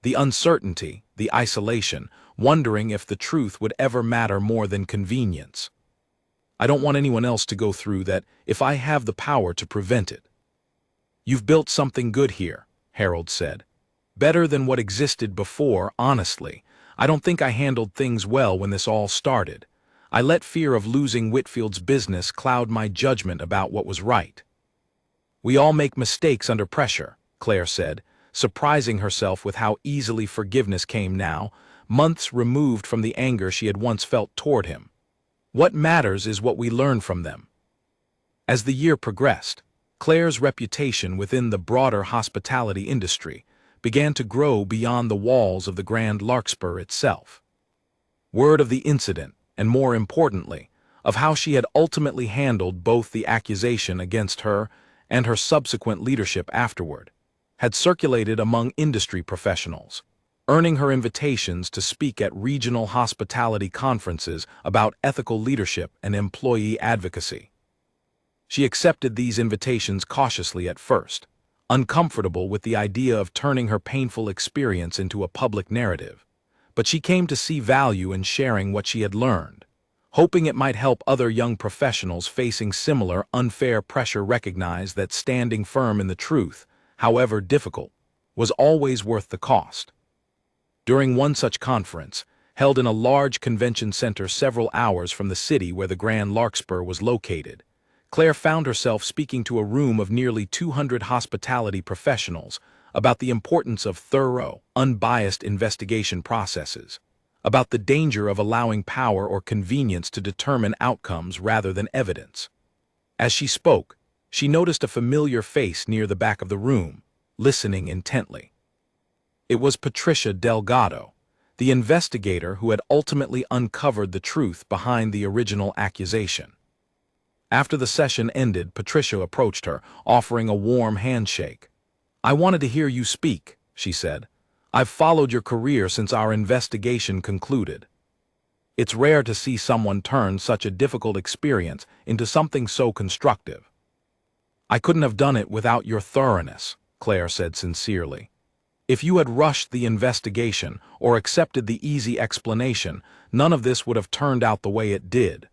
The uncertainty, the isolation, wondering if the truth would ever matter more than convenience. I don't want anyone else to go through that if I have the power to prevent it." "You've built something good here," Harold said. "Better than what existed before, honestly. I don't think I handled things well when this all started. I let fear of losing Whitfield's business cloud my judgment about what was right." "We all make mistakes under pressure," Claire said, surprising herself with how easily forgiveness came now, months removed from the anger she had once felt toward him. "What matters is what we learn from them." As the year progressed, Claire's reputation within the broader hospitality industry began to grow beyond the walls of the Grand Larkspur itself. Word of the incident, and more importantly, of how she had ultimately handled both the accusation against her and her subsequent leadership afterward, had circulated among industry professionals, earning her invitations to speak at regional hospitality conferences about ethical leadership and employee advocacy. She accepted these invitations cautiously at first, uncomfortable with the idea of turning her painful experience into a public narrative, but she came to see value in sharing what she had learned, hoping it might help other young professionals facing similar unfair pressure recognize that standing firm in the truth, however difficult, was always worth the cost. During one such conference, held in a large convention center several hours from the city where the Grand Larkspur was located, Claire found herself speaking to a room of nearly 200 hospitality professionals about the importance of thorough, unbiased investigation processes, about the danger of allowing power or convenience to determine outcomes rather than evidence. As she spoke, she noticed a familiar face near the back of the room, listening intently. It was Patricia Delgado, the investigator who had ultimately uncovered the truth behind the original accusation. After the session ended, Patricia approached her, offering a warm handshake. "I wanted to hear you speak," she said. "I've followed your career since our investigation concluded. It's rare to see someone turn such a difficult experience into something so constructive." "I couldn't have done it without your thoroughness," Claire said sincerely. "If you had rushed the investigation or accepted the easy explanation, none of this would have turned out the way it did."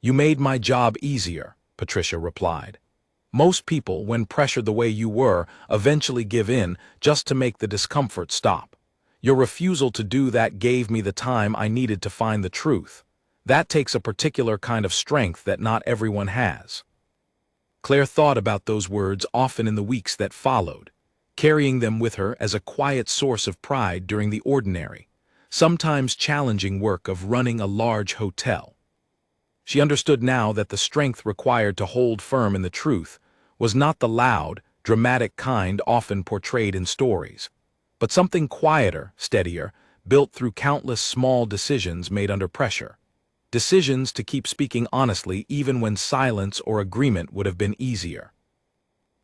"You made my job easier," Patricia replied. "Most people, when pressured the way you were, eventually give in just to make the discomfort stop. Your refusal to do that gave me the time I needed to find the truth. That takes a particular kind of strength that not everyone has." Claire thought about those words often in the weeks that followed, carrying them with her as a quiet source of pride during the ordinary, sometimes challenging work of running a large hotel. She understood now that the strength required to hold firm in the truth was not the loud, dramatic kind often portrayed in stories, but something quieter, steadier, built through countless small decisions made under pressure. Decisions to keep speaking honestly even when silence or agreement would have been easier.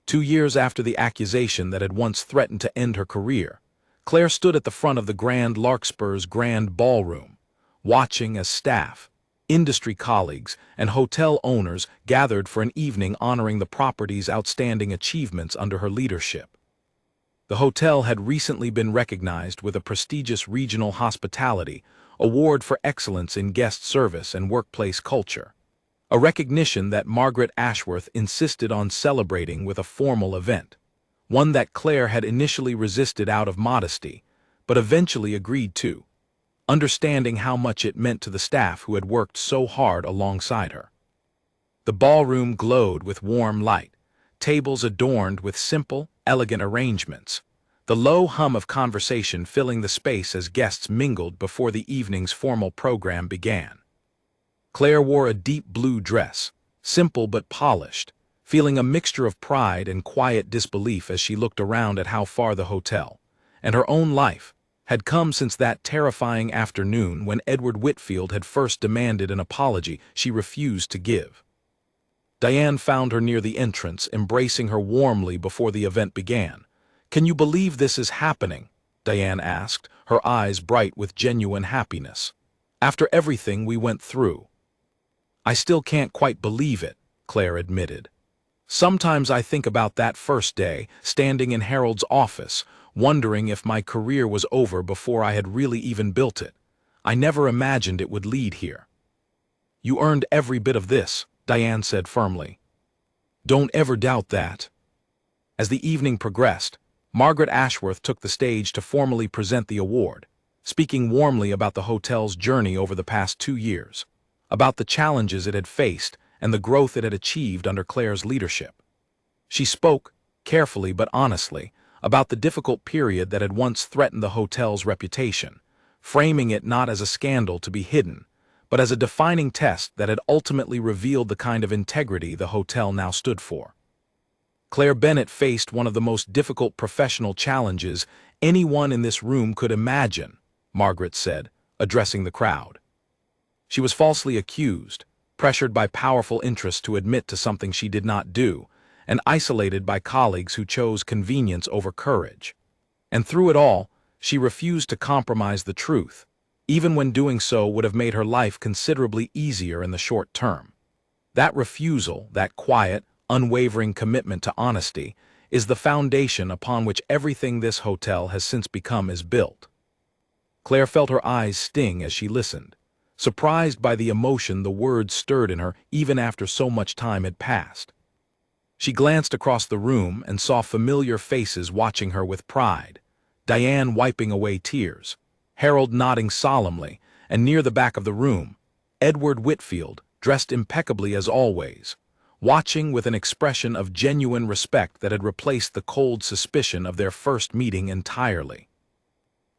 2 years after the accusation that had once threatened to end her career, Claire stood at the front of the Grand Larkspur's grand ballroom, watching as staff, industry colleagues, and hotel owners gathered for an evening honoring the property's outstanding achievements under her leadership. The hotel had recently been recognized with a prestigious regional hospitality award for excellence in guest service and workplace culture, a recognition that Margaret Ashworth insisted on celebrating with a formal event, one that Claire had initially resisted out of modesty, but eventually agreed to, understanding how much it meant to the staff who had worked so hard alongside her. The ballroom glowed with warm light, tables adorned with simple, elegant arrangements, the low hum of conversation filling the space as guests mingled before the evening's formal program began. Claire wore a deep blue dress, simple but polished, feeling a mixture of pride and quiet disbelief as she looked around at how far the hotel, and her own life, had come since that terrifying afternoon when Edward Whitfield had first demanded an apology she refused to give. Diane found her near the entrance, embracing her warmly before the event began. "Can you believe this is happening?" Diane asked, her eyes bright with genuine happiness. "After everything we went through." "I still can't quite believe it," Claire admitted. "Sometimes I think about that first day, standing in Harold's office, wondering if my career was over before I had really even built it. I never imagined it would lead here." "You earned every bit of this," Diane said firmly. "Don't ever doubt that." As the evening progressed, Margaret Ashworth took the stage to formally present the award, speaking warmly about the hotel's journey over the past 2 years, about the challenges it had faced and the growth it had achieved under Claire's leadership. She spoke, carefully but honestly, about the difficult period that had once threatened the hotel's reputation, framing it not as a scandal to be hidden, but as a defining test that had ultimately revealed the kind of integrity the hotel now stood for. Claire Bennett faced one of the most difficult professional challenges anyone in this room could imagine, Margaret said, addressing the crowd. She was falsely accused, pressured by powerful interests to admit to something she did not do, and isolated by colleagues who chose convenience over courage. And through it all, she refused to compromise the truth, even when doing so would have made her life considerably easier in the short term. That refusal, that quiet, unwavering commitment to honesty, is the foundation upon which everything this hotel has since become is built. Claire felt her eyes sting as she listened, surprised by the emotion the words stirred in her even after so much time had passed. She glanced across the room and saw familiar faces watching her with pride, Diane wiping away tears, Harold nodding solemnly, and near the back of the room, Edward Whitfield, dressed impeccably as always, watching with an expression of genuine respect that had replaced the cold suspicion of their first meeting entirely.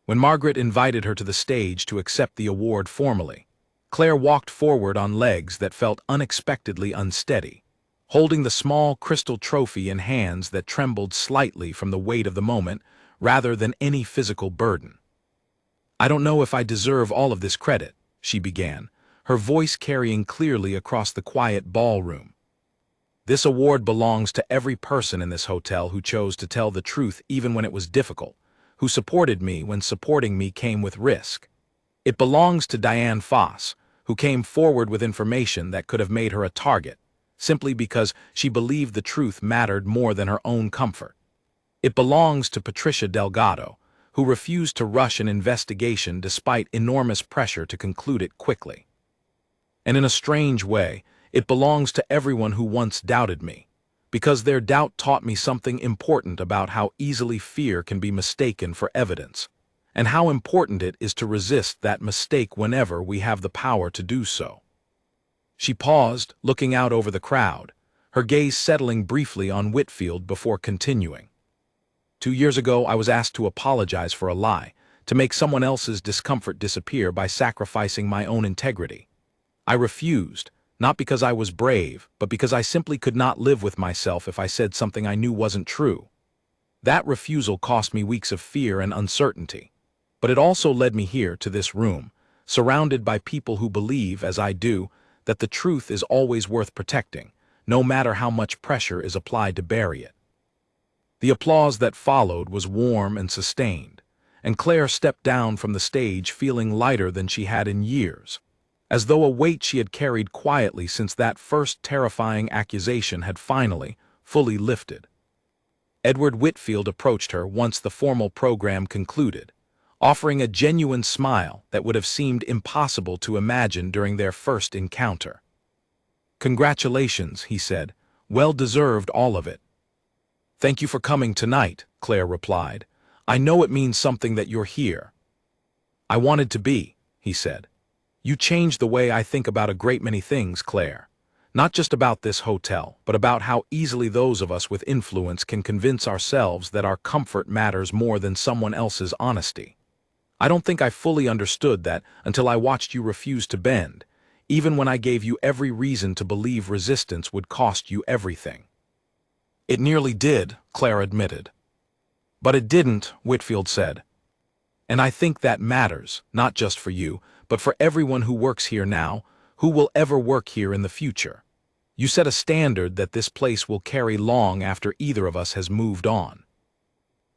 When Margaret invited her to the stage to accept the award formally, Claire walked forward on legs that felt unexpectedly unsteady, holding the small crystal trophy in hands that trembled slightly from the weight of the moment rather than any physical burden. "I don't know if I deserve all of this credit," she began, her voice carrying clearly across the quiet ballroom. "This award belongs to every person in this hotel who chose to tell the truth even when it was difficult, who supported me when supporting me came with risk. It belongs to Diane Foss, who came forward with information that could have made her a target, simply because she believed the truth mattered more than her own comfort. It belongs to Patricia Delgado, who refused to rush an investigation despite enormous pressure to conclude it quickly. And in a strange way, it belongs to everyone who once doubted me, because their doubt taught me something important about how easily fear can be mistaken for evidence, and how important it is to resist that mistake whenever we have the power to do so." She paused, looking out over the crowd, her gaze settling briefly on Whitfield before continuing. 2 years ago, I was asked to apologize for a lie, to make someone else's discomfort disappear by sacrificing my own integrity. I refused, not because I was brave, but because I simply could not live with myself if I said something I knew wasn't true. That refusal cost me weeks of fear and uncertainty, but it also led me here to this room, surrounded by people who believe, as I do, that the truth is always worth protecting, no matter how much pressure is applied to bury it. The applause that followed was warm and sustained, and Claire stepped down from the stage feeling lighter than she had in years, as though a weight she had carried quietly since that first terrifying accusation had finally, fully lifted. Edward Whitfield approached her once the formal program concluded, offering a genuine smile that would have seemed impossible to imagine during their first encounter. "Congratulations," he said. "Well deserved, all of it." "Thank you for coming tonight," Claire replied. "I know it means something that you're here." "I wanted to be," he said. "You changed the way I think about a great many things, Claire. Not just about this hotel, but about how easily those of us with influence can convince ourselves that our comfort matters more than someone else's honesty. I don't think I fully understood that until I watched you refuse to bend, even when I gave you every reason to believe resistance would cost you everything. It nearly did, Claire admitted. But it didn't, Whitfield said. And I think that matters, not just for you, but for everyone who works here now, who will ever work here in the future. You set a standard that this place will carry long after either of us has moved on.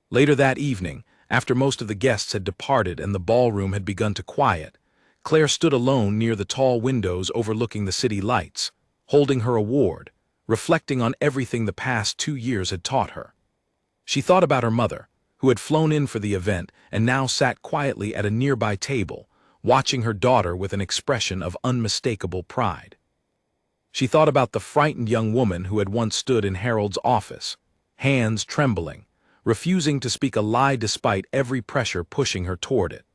Later that evening, after most of the guests had departed and the ballroom had begun to quiet, Claire stood alone near the tall windows overlooking the city lights, holding her award, reflecting on everything the past 2 years had taught her. She thought about her mother, who had flown in for the event and now sat quietly at a nearby table, watching her daughter with an expression of unmistakable pride. She thought about the frightened young woman who had once stood in Harold's office, hands trembling, refusing to speak a lie despite every pressure pushing her toward it.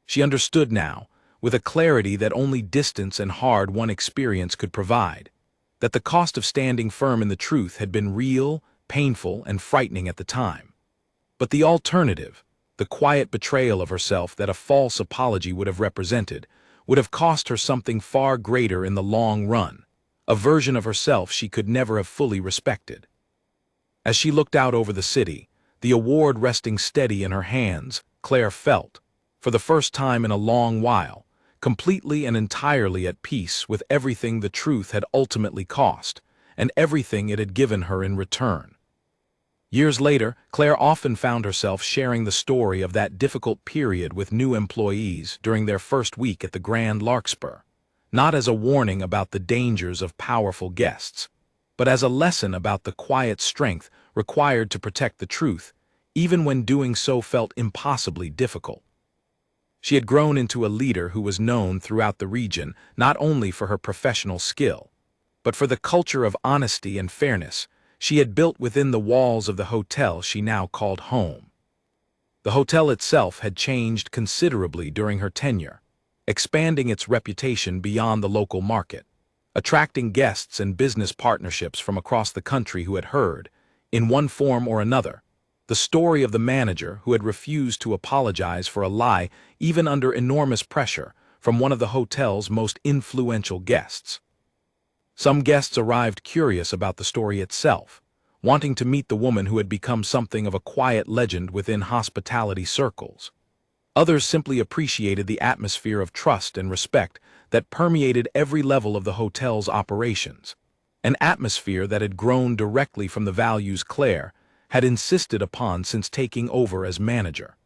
She understood now, with a clarity that only distance and hard-won experience could provide, that the cost of standing firm in the truth had been real, painful, and frightening at the time. But the alternative, the quiet betrayal of herself that a false apology would have represented, would have cost her something far greater in the long run, a version of herself she could never have fully respected. As she looked out over the city, the award resting steady in her hands, Claire felt, for the first time in a long while, completely and entirely at peace with everything the truth had ultimately cost, and everything it had given her in return. Years later, Claire often found herself sharing the story of that difficult period with new employees during their first week at the Grand Larkspur, not as a warning about the dangers of powerful guests, but as a lesson about the quiet strength required to protect the truth, even when doing so felt impossibly difficult. She had grown into a leader who was known throughout the region not only for her professional skill, but for the culture of honesty and fairness she had built within the walls of the hotel she now called home. The hotel itself had changed considerably during her tenure, expanding its reputation beyond the local market, attracting guests and business partnerships from across the country who had heard, in one form or another, the story of the manager who had refused to apologize for a lie even under enormous pressure from one of the hotel's most influential guests. Some guests arrived curious about the story itself, wanting to meet the woman who had become something of a quiet legend within hospitality circles. Others simply appreciated the atmosphere of trust and respect that permeated every level of the hotel's operations, an atmosphere that had grown directly from the values Claire had insisted upon since taking over as manager.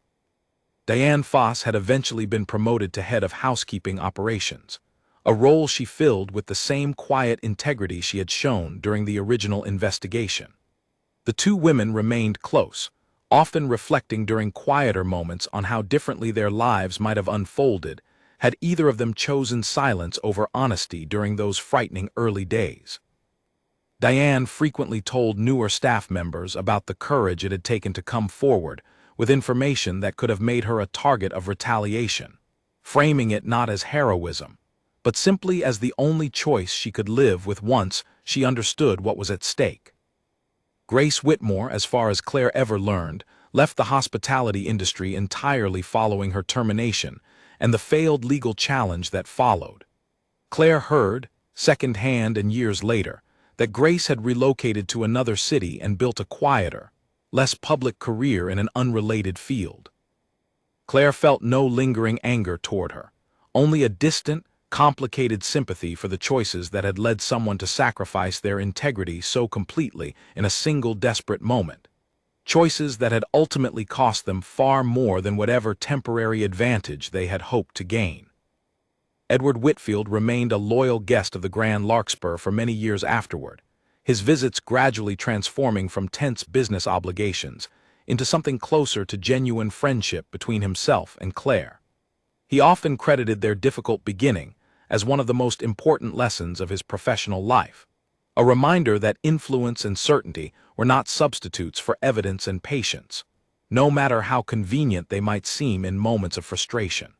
Diane Foss had eventually been promoted to head of housekeeping operations, a role she filled with the same quiet integrity she had shown during the original investigation. The two women remained close, often reflecting during quieter moments on how differently their lives might have unfolded had either of them chosen silence over honesty during those frightening early days. Diane frequently told newer staff members about the courage it had taken to come forward with information that could have made her a target of retaliation, framing it not as heroism, but simply as the only choice she could live with once she understood what was at stake. Grace Whitmore, as far as Claire ever learned, left the hospitality industry entirely following her termination and the failed legal challenge that followed. Claire heard, second-hand and years later, that Grace had relocated to another city and built a quieter, less public career in an unrelated field. Claire felt no lingering anger toward her, only a distant, complicated sympathy for the choices that had led someone to sacrifice their integrity so completely in a single desperate moment. Choices that had ultimately cost them far more than whatever temporary advantage they had hoped to gain. Edward Whitfield remained a loyal guest of the Grand Larkspur for many years afterward, his visits gradually transforming from tense business obligations into something closer to genuine friendship between himself and Claire. He often credited their difficult beginning as one of the most important lessons of his professional life, a reminder that influence and certainty were not substitutes for evidence and patience, no matter how convenient they might seem in moments of frustration.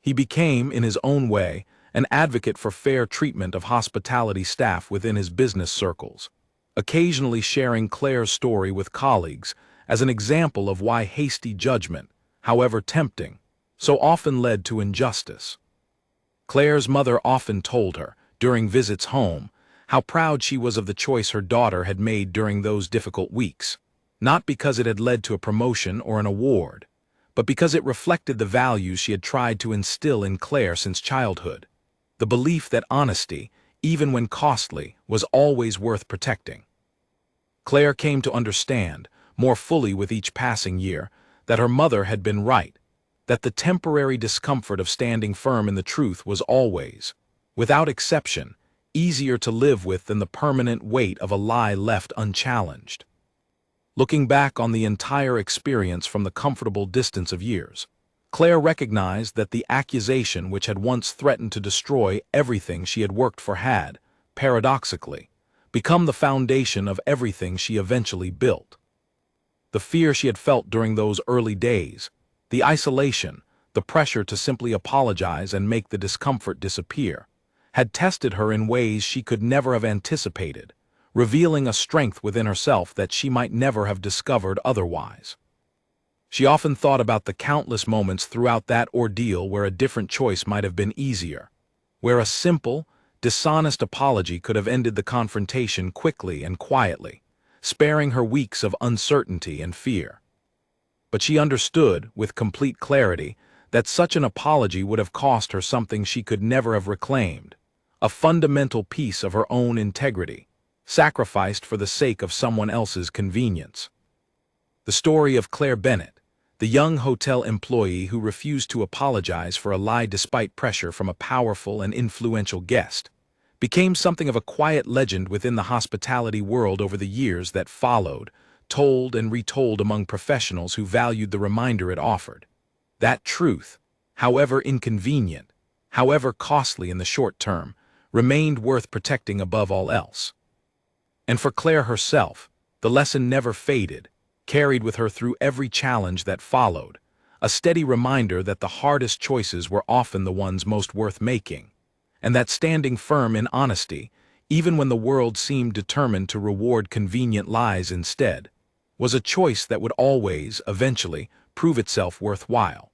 He became, in his own way, an advocate for fair treatment of hospitality staff within his business circles, occasionally sharing Claire's story with colleagues as an example of why hasty judgment, however tempting, so often led to injustice. Claire's mother often told her, during visits home, how proud she was of the choice her daughter had made during those difficult weeks, not because it had led to a promotion or an award, but because it reflected the values she had tried to instill in Claire since childhood, the belief that honesty, even when costly, was always worth protecting. Claire came to understand, more fully with each passing year, that her mother had been right, that the temporary discomfort of standing firm in the truth was always, without exception, easier to live with than the permanent weight of a lie left unchallenged. Looking back on the entire experience from the comfortable distance of years, Claire recognized that the accusation which had once threatened to destroy everything she had worked for had, paradoxically, become the foundation of everything she eventually built. The fear she had felt during those early days, the isolation, the pressure to simply apologize and make the discomfort disappear, had tested her in ways she could never have anticipated, revealing a strength within herself that she might never have discovered otherwise. She often thought about the countless moments throughout that ordeal where a different choice might have been easier, where a simple, dishonest apology could have ended the confrontation quickly and quietly, sparing her weeks of uncertainty and fear. But she understood, with complete clarity, that such an apology would have cost her something she could never have reclaimed, a fundamental piece of her own integrity, sacrificed for the sake of someone else's convenience. The story of Claire Bennett, the young hotel employee who refused to apologize for a lie despite pressure from a powerful and influential guest, became something of a quiet legend within the hospitality world over the years that followed, told and retold among professionals who valued the reminder it offered. That truth, however inconvenient, however costly in the short term, remained worth protecting above all else. And for Claire herself, the lesson never faded, carried with her through every challenge that followed, a steady reminder that the hardest choices were often the ones most worth making, and that standing firm in honesty, even when the world seemed determined to reward convenient lies instead, was a choice that would always, eventually, prove itself worthwhile.